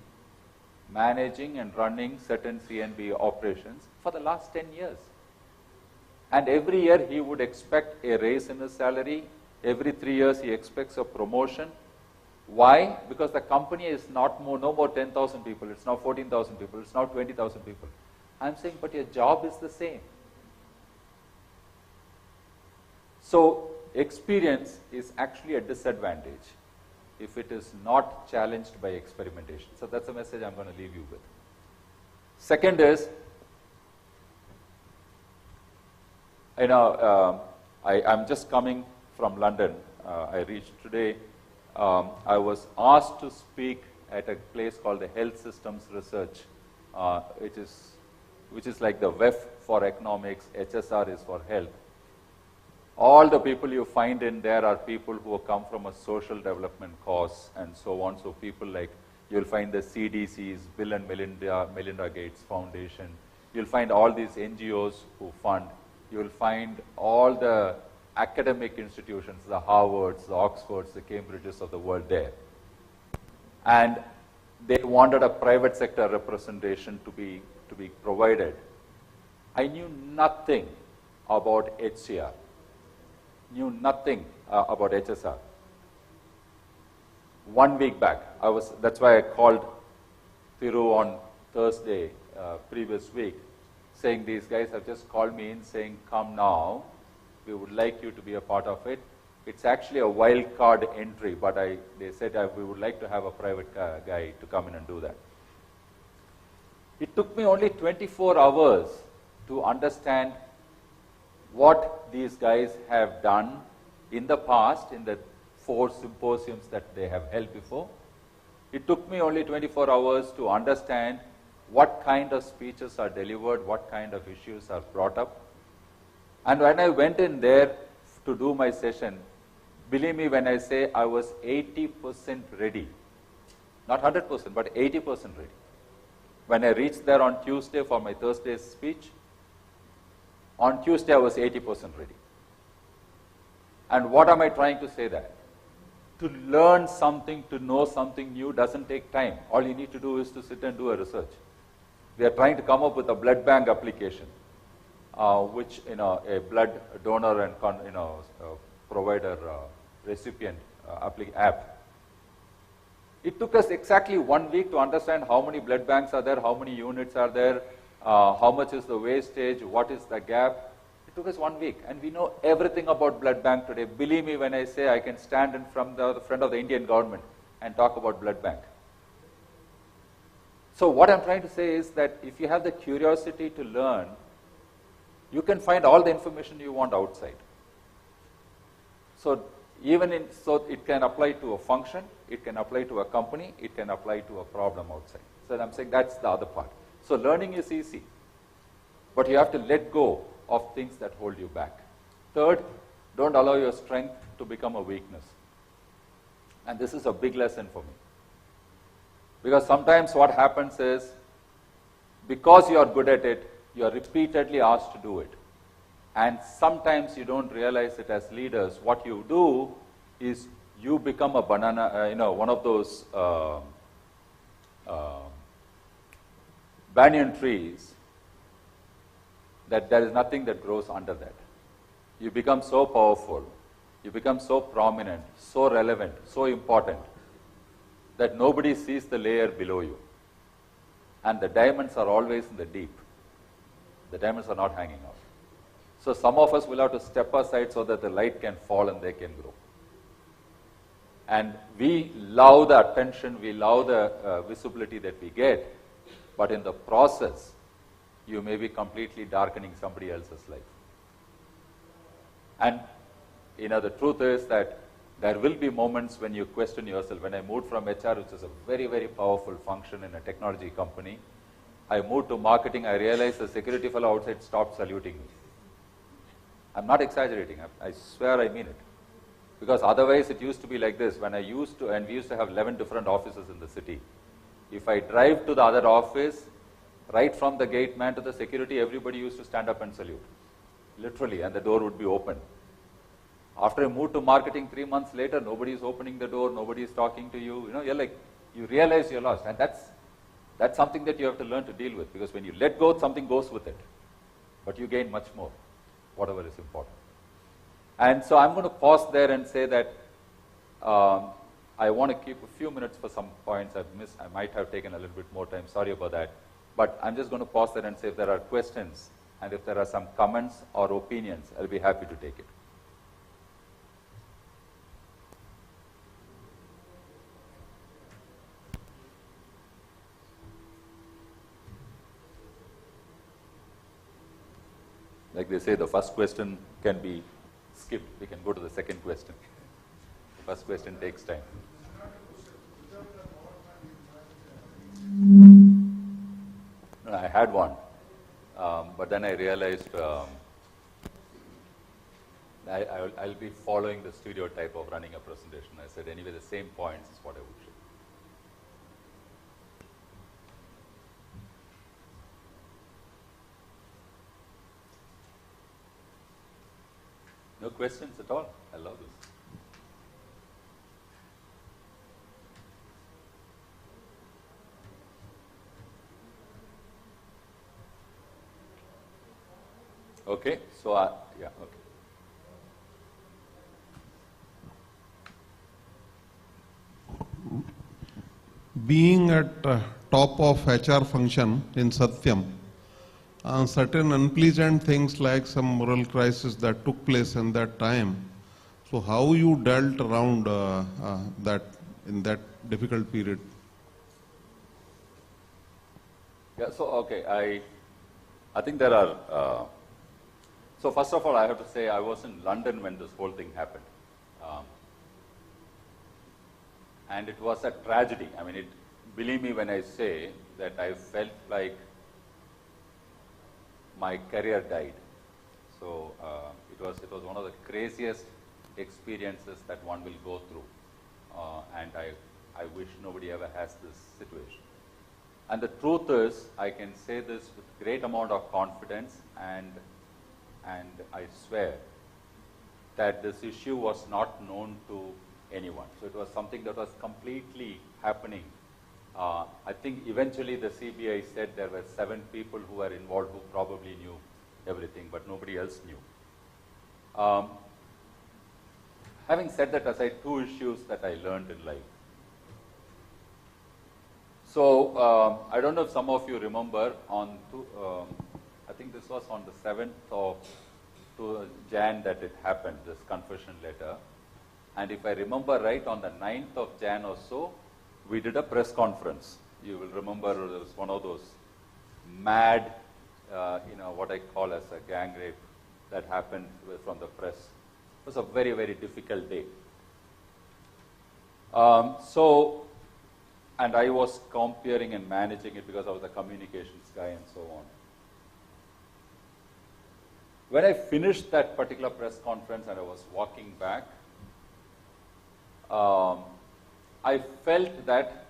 managing and running certain CNB operations for the last 10 years. And every year he would expect a raise in his salary. Every 3 years he expects a promotion. Why? Because the company is no more 10,000 people. It's now 14,000 people. It's now 20,000 people. I'm saying, but your job is the same. So experience is actually a disadvantage if it is not challenged by experimentation. So that's a message I'm going to leave you with. Second is, I'm just coming from London. I reached today. I was asked to speak at a place called the Health Systems Research, which is like the WEF for economics, HSR is for health. All the people you find in there are people who come from a social development cause and so on. So people like, you'll find the CDCs, Bill and Melinda Gates Foundation. You'll find all these NGOs who fund. You'll find all the academic institutions, the Harvards, the Oxfords, the Cambridges of the world there. And they wanted a private sector representation to be provided. I knew nothing about HCR. Knew nothing about HSR. 1 week back, that's why I called Thiru on Thursday, previous week, saying these guys have just called me in saying, come now, we would like you to be a part of it. It's actually a wild card entry, but they said we would like to have a private guy to come in and do that. It took me only 24 hours to understand what these guys have done in the past, in the 4 symposiums that they have held before. It took me only 24 hours to understand what kind of speeches are delivered, what kind of issues are brought up. And when I went in there to do my session, believe me when I say I was 80% ready. Not 100%, but 80% ready. When I reached there on Tuesday for my Thursday's speech, on Tuesday I was 80% ready. And what am I trying to say there? To learn something, to know something new doesn't take time. All you need to do is to sit and do a research. We are trying to come up with a blood bank application, which a blood donor and provider recipient app. It took us exactly 1 week to understand how many blood banks are there, how many units are there, how much is the wastage, what is the gap. It took us 1 week, and we know everything about blood bank today. Believe me when I say I can stand in front of the Indian government and talk about blood bank. So what I'm trying to say is that if you have the curiosity to learn, you can find all the information you want outside. So so it can apply to a function, it can apply to a company, it can apply to a problem outside. So I'm saying that's the other part. So learning is easy, but you have to let go of things that hold you back. Third, don't allow your strength to become a weakness. And this is a big lesson for me. Because sometimes what happens is, because you are good at it, you are repeatedly asked to do it. And sometimes you don't realize it as leaders. What you do is you become a banana, one of those banyan trees that there is nothing that grows under that. You become so powerful, you become so prominent, so relevant, so important, that nobody sees the layer below you. And the diamonds are always in the deep. The diamonds are not hanging out. So some of us will have to step aside so that the light can fall and they can grow. And we love the attention, we love the visibility that we get, but in the process, you may be completely darkening somebody else's life. And the truth is that there will be moments when you question yourself. When I moved from HR, which is a very, very powerful function in a technology company, I moved to marketing, I realized the security fellow outside stopped saluting me. I'm not exaggerating, I swear I mean it. Because otherwise it used to be like this, and we used to have 11 different offices in the city. If I drive to the other office, right from the gate man to the security, everybody used to stand up and salute. Literally, and the door would be open. After I moved to marketing 3 months later, nobody is opening the door, nobody is talking to you. You realize you're lost. And that's something that you have to learn to deal with, because when you let go, something goes with it. But you gain much more, whatever is important. And so I'm going to pause there and say that I want to keep a few minutes for some points I've missed. I might have taken a little bit more time, sorry about that. But I'm just going to pause there and say if there are questions, and if there are some comments or opinions, I'll be happy to take it. Like they say, the first question can be skipped. We can go to the second question. The first question takes time. No, I had one, but then I realized I'll be following the stereotype of running a presentation. I said, anyway, the same points is what I would show. No questions at all? I love this. Okay, so yeah, okay. Being at top of HR function in Satyam, certain unpleasant things like some moral crisis that took place in that time. So how you dealt around that in that difficult period? Yeah, so okay, I think there are, so first of all I have to say I was in London when this whole thing happened. And it was a tragedy. I mean, believe me when I say that I felt like my career died. So it was one of the craziest experiences that one will go through. And I wish nobody ever has this situation. And the truth is, I can say this with great amount of confidence, and I swear that this issue was not known to anyone. So it was something that was completely happening. I think eventually the CBI said there were 7 people who were involved who probably knew everything, but nobody else knew. Having said that aside, 2 issues that I learned in life. So I don't know if some of you remember I think this was on the 7th of Jan that it happened, this confession letter. And if I remember right, on the 9th of Jan or so, we did a press conference. You will remember there was one of those mad, what I call as a gang rape that happened from the press. It was a very, very difficult day. And I was comparing and managing it because I was a communications guy and so on. When I finished that particular press conference and I was walking back, I felt that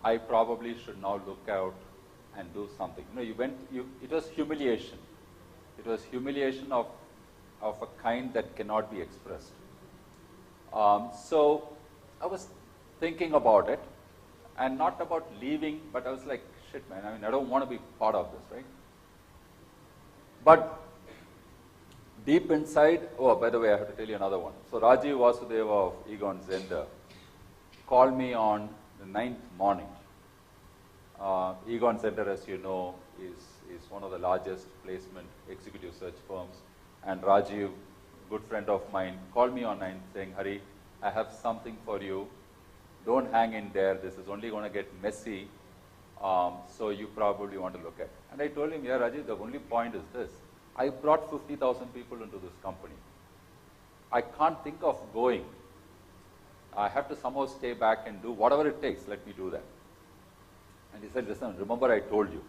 I probably should now look out and do something. It was humiliation. It was humiliation of a kind that cannot be expressed. So I was thinking about it, and not about leaving, but I was like, shit man, I mean, I don't want to be part of this, right? But deep inside, oh, by the way, I have to tell you another one. So Rajiv Vasudeva of Egon Zender called me on the 9th morning. Egon Zender, as you know, is one of the largest placement executive search firms. And Rajiv, good friend of mine, called me on 9th saying, Hari, I have something for you. Don't hang in there. This is only going to get messy. So you probably want to look at. And I told him, yeah, Rajiv, the only point is this. I brought 50,000 people into this company. I can't think of going. I have to somehow stay back and do whatever it takes. Let me do that. And he said, listen, remember I told you,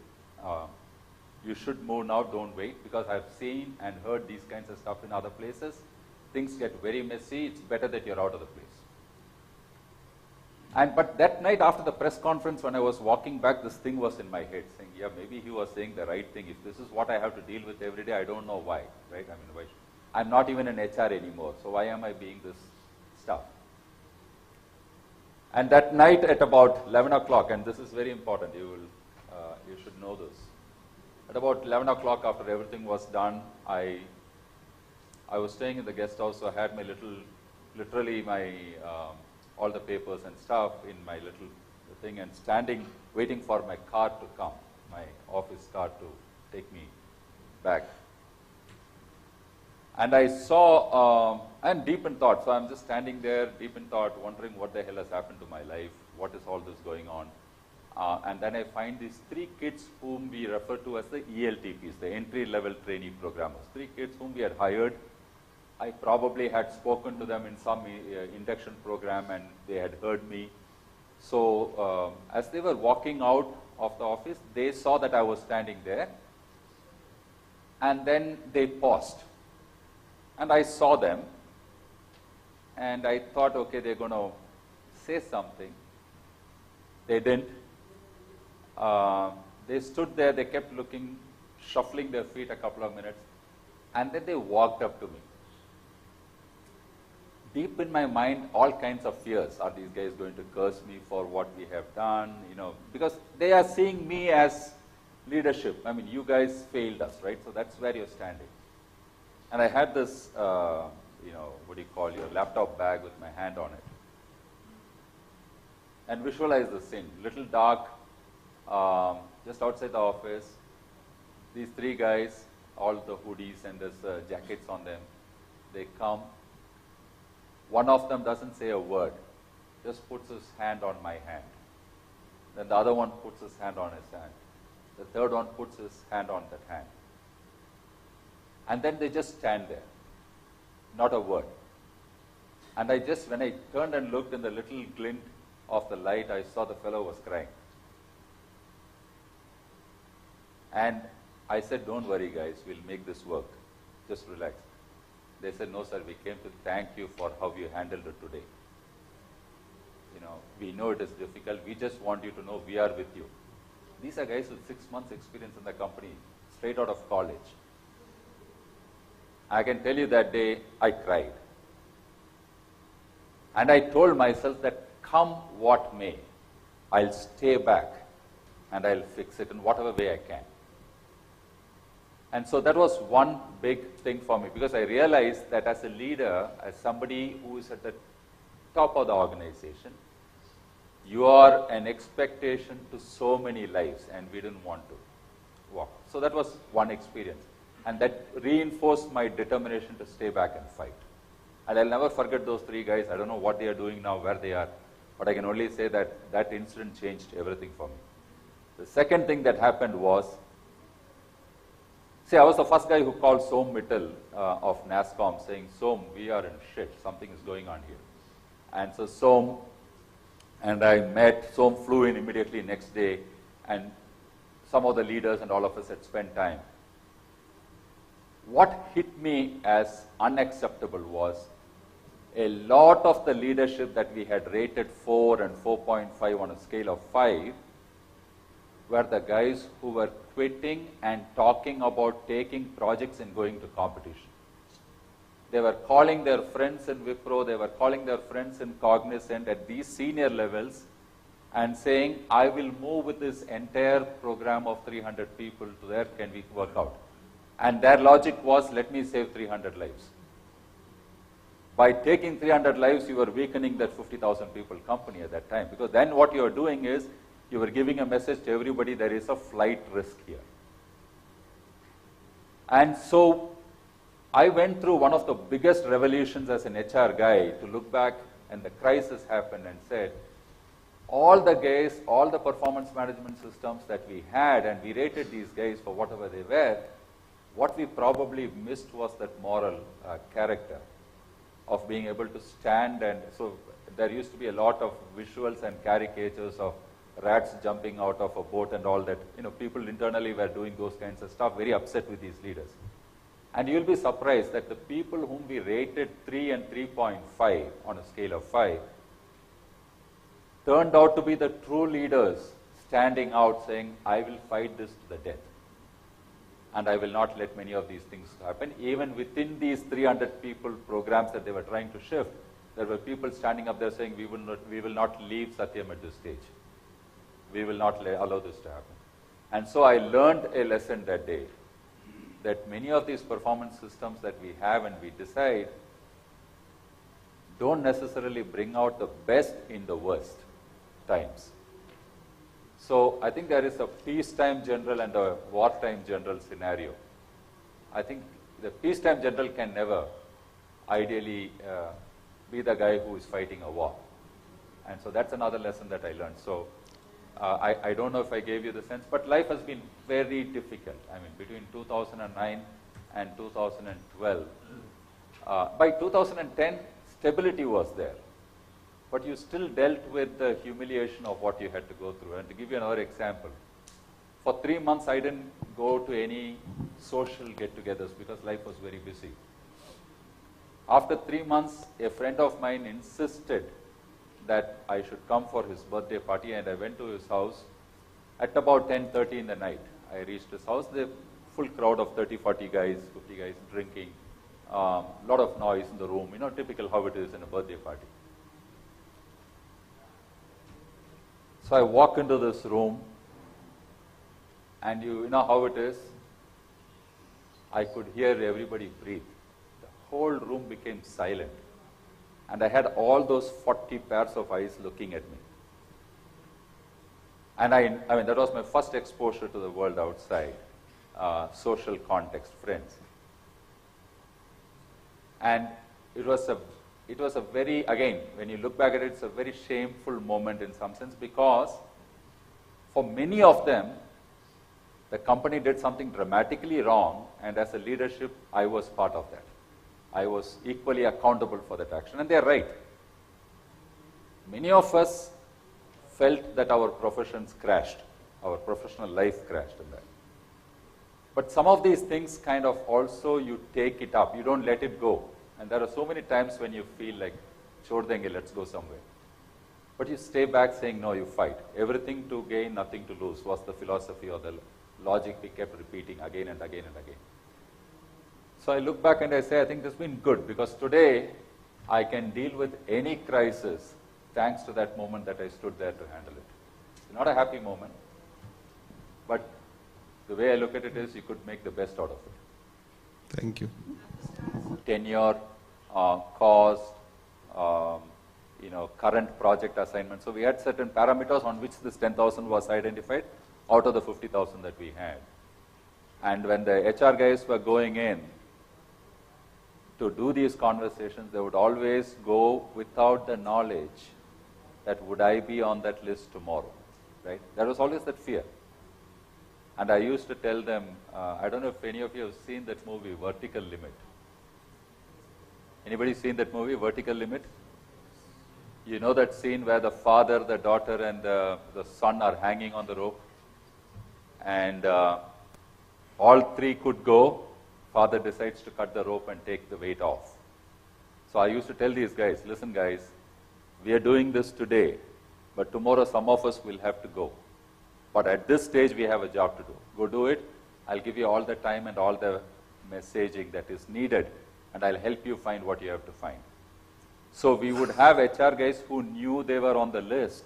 you should move now, don't wait, because I've seen and heard these kinds of stuff in other places. Things get very messy. It's better that you're out of the place. But that night after the press conference, when I was walking back, this thing was in my head, saying, yeah, maybe he was saying the right thing. If this is what I have to deal with every day, I don't know why, right? I mean, why? I'm not even in HR anymore, so why am I being this stuff? And that night at about 11 o'clock, and this is very important, you should know this. At about 11 o'clock, after everything was done, I was staying in the guest house, so I had my literally my all the papers and stuff in my little thing, and standing, waiting for my car to come, my office car to take me back. And I saw, and deep in thought, so I'm just standing there, deep in thought, wondering what the hell has happened to my life, what is all this going on. And then I find these 3 kids whom we refer to as the ELTPs, the entry-level trainee programmers. 3 kids whom we had hired. I probably had spoken to them in some induction program and they had heard me. So as they were walking out of the office, they saw that I was standing there. And then they paused. And I saw them. And I thought, okay, they're going to say something. They didn't. They stood there, they kept looking, shuffling their feet a couple of minutes. And then they walked up to me. Deep in my mind, all kinds of fears. Are these guys going to curse me for what we have done? You know, because they are seeing me as leadership. I mean, you guys failed us, right? So that's where you're standing. And I had this, what do you call your laptop bag with my hand on it. And visualize the scene. Little dark, just outside the office. These 3 guys, all the hoodies and there's jackets on them. They come. One of them doesn't say a word, just puts his hand on my hand. Then the other one puts his hand on his hand. The third one puts his hand on that hand. And then they just stand there, not a word. And when I turned and looked in the little glint of the light, I saw the fellow was crying. And I said, don't worry guys, we'll make this work. Just relax. They said, no sir, we came to thank you for how you handled it today. You know, we know it is difficult. We just want you to know we are with you. These are guys with 6 months experience in the company, straight out of college. I can tell you that day, I cried. And I told myself that come what may, I'll stay back and I'll fix it in whatever way I can. And so that was one big thing for me, because I realized that as a leader, as somebody who is at the top of the organization, you are an expectation to so many lives, and we didn't want to walk. So that was one experience. And that reinforced my determination to stay back and fight. And I'll never forget those 3 guys. I don't know what they are doing now, where they are, but I can only say that that incident changed everything for me. The second thing that happened was, see, I was the first guy who called Som Mittal of NASSCOM saying, Som, we are in shit, something is going on here. And so Som and I met, Som flew in immediately next day, and some of the leaders and all of us had spent time. What hit me as unacceptable was a lot of the leadership that we had rated 4 and 4.5 on a scale of 5 were the guys who were quitting and talking about taking projects and going to competition. They were calling their friends in Wipro, they were calling their friends in Cognizant at these senior levels and saying, I will move with this entire program of 300 people to there, can we work out? And their logic was, let me save 300 lives. By taking 300 lives, you were weakening that 50,000 people company at that time, because then what you are doing is, you were giving a message to everybody, there is a flight risk here. And so, I went through one of the biggest revolutions as an HR guy to look back, and the crisis happened and said, all the guys, all the performance management systems that we had, and we rated these guys for whatever they were, what we probably missed was that moral character of being able to stand. And so there used to be a lot of visuals and caricatures of rats jumping out of a boat and all that. People internally were doing those kinds of stuff, very upset with these leaders. And you'll be surprised that the people whom we rated 3 and 3.5 on a scale of 5 turned out to be the true leaders, standing out saying, I will fight this to the death. And I will not let many of these things happen. Even within these 300 people programs that they were trying to shift, there were people standing up there saying, we will not leave Satyam at this stage. We will not allow this to happen. And so I learned a lesson that day, that many of these performance systems that we have and we decide don't necessarily bring out the best in the worst times. So I think there is a peacetime general and a wartime general scenario. I think the peacetime general can never ideally be the guy who is fighting a war. And so that's another lesson that I learned. So I don't know if I gave you the sense, but life has been very difficult. I mean, between 2009 and 2012. By 2010, stability was there. But you still dealt with the humiliation of what you had to go through. And to give you another example, for 3 months I didn't go to any social get-togethers because life was very busy. After 3 months, a friend of mine insisted that I should come for his birthday party, and I went to his house at about 10:30 in the night. I reached his house, the full crowd of 30, 40 guys, 50 guys drinking, lot of noise in the room, typical how it is in a birthday party. So I walk into this room, and you know how it is. I could hear everybody breathe. The whole room became silent. And I had all those 40 pairs of eyes looking at me. And I mean, that was my first exposure to the world outside, social context, friends. And it was a very, again, when you look back at it, it's a very shameful moment in some sense, because for many of them, the company did something dramatically wrong, and as a leadership, I was part of that. I was equally accountable for that action, and they're right. Many of us felt that our professions crashed, our professional life crashed in that. But some of these things kind of also you take it up, you don't let it go. And there are so many times when you feel like, chhod denge, let's go somewhere. But you stay back saying, no, you fight. Everything to gain, nothing to lose was the philosophy or the logic we kept repeating again and again and again. So I look back and I say, I think this has been good, because today I can deal with any crisis thanks to that moment that I stood there to handle it. It's not a happy moment, but the way I look at it is you could make the best out of it. Thank you. Tenure, cost, current project assignment. So we had certain parameters on which this 10,000 was identified out of the 50,000 that we had. And when the HR guys were going in to do these conversations, they would always go without the knowledge that would I be on that list tomorrow, right? There was always that fear. And I used to tell them, I don't know if any of you have seen that movie, Vertical Limit. Anybody seen that movie, Vertical Limit? You know that scene where the father, the daughter, and the son are hanging on the rope? And all three could go. Father decides to cut the rope and take the weight off. So I used to tell these guys, listen guys, we are doing this today, but tomorrow some of us will have to go. But at this stage, we have a job to do. Go do it. I'll give you all the time and all the messaging that is needed, and I'll help you find what you have to find. So we would have HR guys who knew they were on the list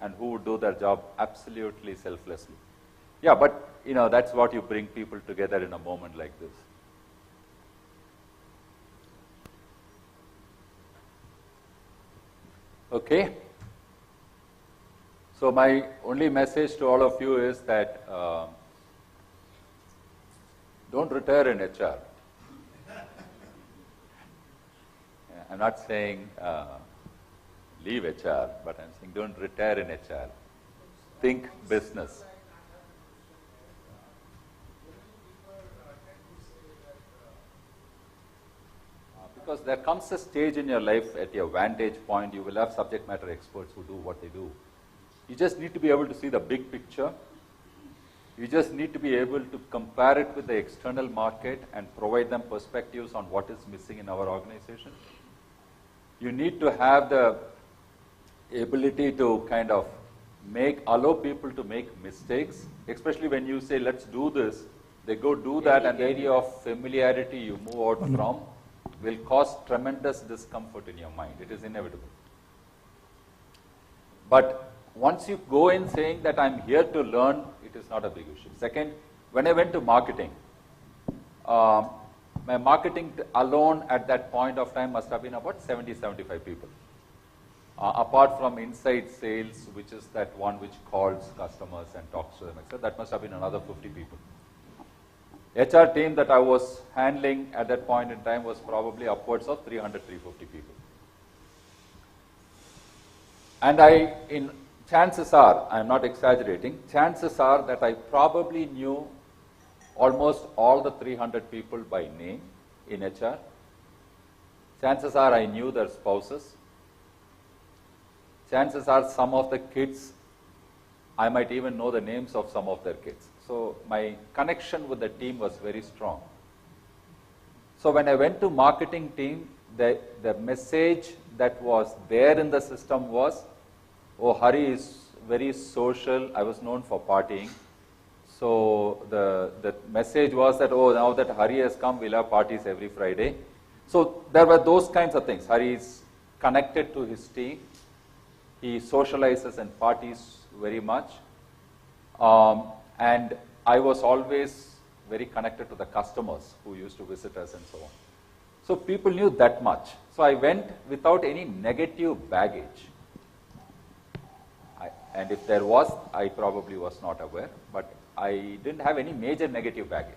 and who would do their job absolutely selflessly. Yeah, but that's what you bring people together in a moment like this. Okay. So my only message to all of you is that don't retire in HR. I'm not saying leave HR, but I'm saying don't retire in HR. Think business. Because there comes a stage in your life at your vantage point, you will have subject matter experts who do what they do. You just need to be able to see the big picture. You just need to be able to compare it with the external market and provide them perspectives on what is missing in our organization. You need to have the ability to kind of allow people to make mistakes, especially when you say, let's do this, they go do that, and the area of familiarity you move out from will cause tremendous discomfort in your mind. It is inevitable. But once you go in saying that I'm here to learn, it is not a big issue. Second, when I went to marketing, my marketing alone at that point of time must have been about 70, 75 people. Apart from inside sales, which is that one which calls customers and talks to them, etc., that must have been another 50 people. HR team that I was handling at that point in time was probably upwards of 300, 350 people. And chances are, I'm not exaggerating, chances are that I probably knew almost all the 300 people by name in HR. Chances are I knew their spouses. Chances are some of the kids, I might even know the names of some of their kids. So my connection with the team was very strong. So when I went to marketing team, the message that was there in the system was, oh, Hari is very social. I was known for partying. So the message was that, oh, now that Hari has come, we'll have parties every Friday. So there were those kinds of things. Hari is connected to his team. He socializes and parties very much. And I was always very connected to the customers who used to visit us and so on. So people knew that much. So I went without any negative baggage. And if there was, I probably was not aware, but I didn't have any major negative baggage.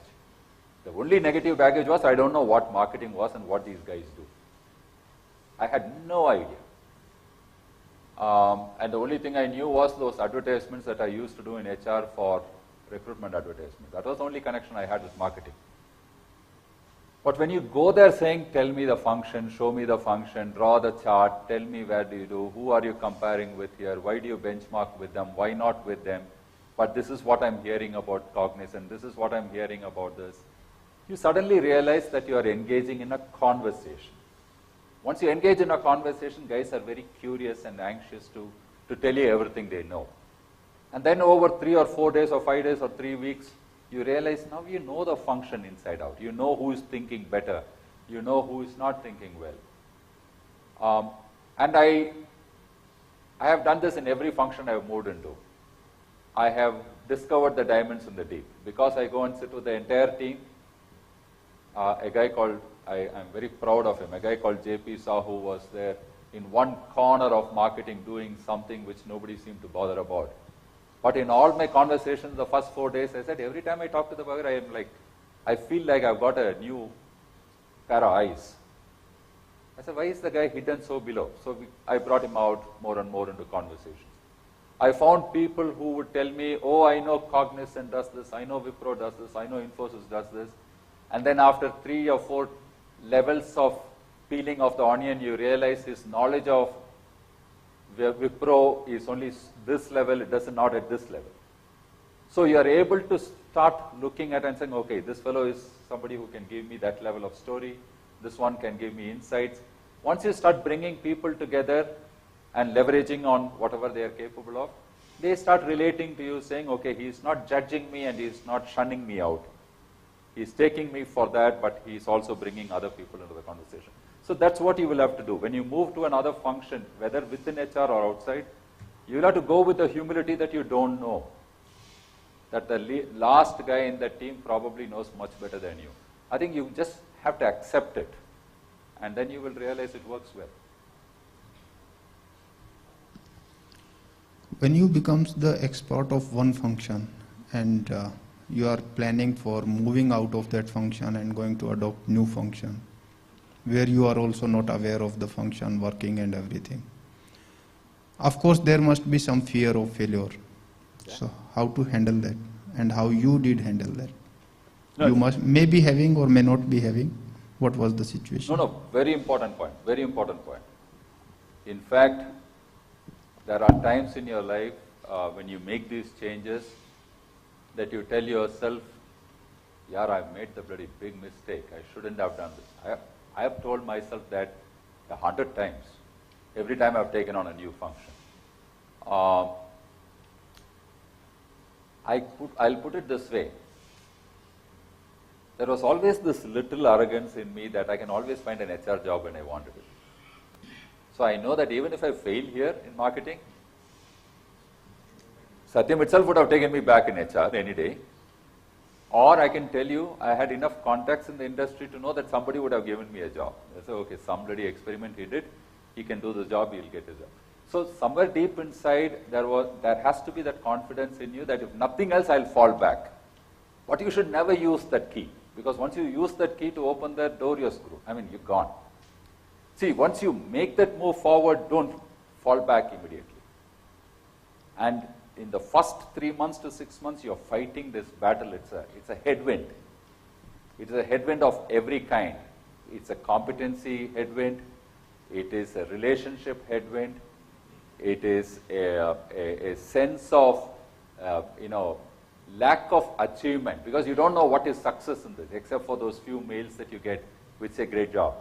The only negative baggage was I don't know what marketing was and what these guys do. I had no idea. And the only thing I knew was those advertisements that I used to do in HR for recruitment advertisements. That was the only connection I had with marketing. But when you go there saying, tell me the function, show me the function, draw the chart, tell me where do you do, who are you comparing with here, why do you benchmark with them, why not with them, but this is what I'm hearing about Cognizant, this is what I'm hearing about this, you suddenly realize that you are engaging in a conversation. Once you engage in a conversation, guys are very curious and anxious to tell you everything they know. And then over 3 or 4 days or 5 days or 3 weeks, you realize now you know the function inside out. You know who is thinking better. You know who is not thinking well. And I have done this in every function I have moved into. I have discovered the diamonds in the deep. Because I go and sit with the entire team, a guy called, I'm very proud of him, a guy called JP Sahu was there in one corner of marketing doing something which nobody seemed to bother about. But in all my conversations, the first 4 days, I said, every time I talk to the bugger, I feel like I've got a new pair of eyes. I said, why is the guy hidden so below? So I brought him out more and more into conversations. I found people who would tell me, oh, I know Cognizant does this, I know Wipro does this, I know Infosys does this. And then after 3 or 4 levels of peeling of the onion, you realize his knowledge of Wipro is only this level, it does not at this level. So you are able to start looking at and saying, okay, this fellow is somebody who can give me that level of story, this one can give me insights. Once you start bringing people together and leveraging on whatever they are capable of, they start relating to you saying, okay, he is not judging me and he is not shunning me out. He is taking me for that, but he is also bringing other people into the conversation. So that's what you will have to do. When you move to another function, whether within HR or outside, you will have to go with the humility that you don't know. That the last guy in the team probably knows much better than you. I think you just have to accept it. And then you will realize it works well. When you become the expert of one function and you are planning for moving out of that function and going to adopt new function, where you are also not aware of the function working and everything. Of course, there must be some fear of failure. So how to handle that, and how you did handle that? No, You must may be having or may not be having. What was the situation? no, very important point, very important point. In fact, there are times in your life when you make these changes that you tell yourself, yeah, I made the bloody big mistake. I shouldn't have done this. I have told myself that 100 times, every time I've taken on a new function. I'll put it this way. There was always this little arrogance in me that I can always find an HR job when I wanted it. So I know that even if I fail here in marketing, Satyam itself would have taken me back in HR any day. Or I can tell you, I had enough contacts in the industry to know that somebody would have given me a job. I said, okay, somebody experiment he did, he can do the job, he'll get a job. So somewhere deep inside, there has to be that confidence in you that if nothing else, I'll fall back. But you should never use that key, because once you use that key to open that door, you're screwed. I mean, you're gone. See, once you make that move forward, don't fall back immediately. And in the first 3 months to 6 months, you're fighting this battle. It's a headwind. It is a headwind of every kind. It's a competency headwind. It is a relationship headwind. It is a sense of, lack of achievement, because you don't know what is success in this, except for those few mails that you get which say great job.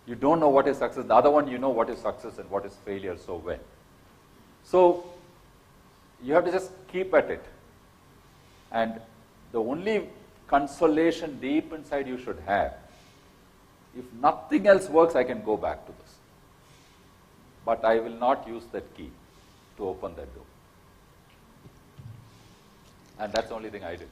You don't know what is success. The other one, you know what is success and what is failure so well. So you have to just keep at it. And the only consolation deep inside you should have, if nothing else works, I can go back to this. But I will not use that key to open that door. And that's the only thing I did.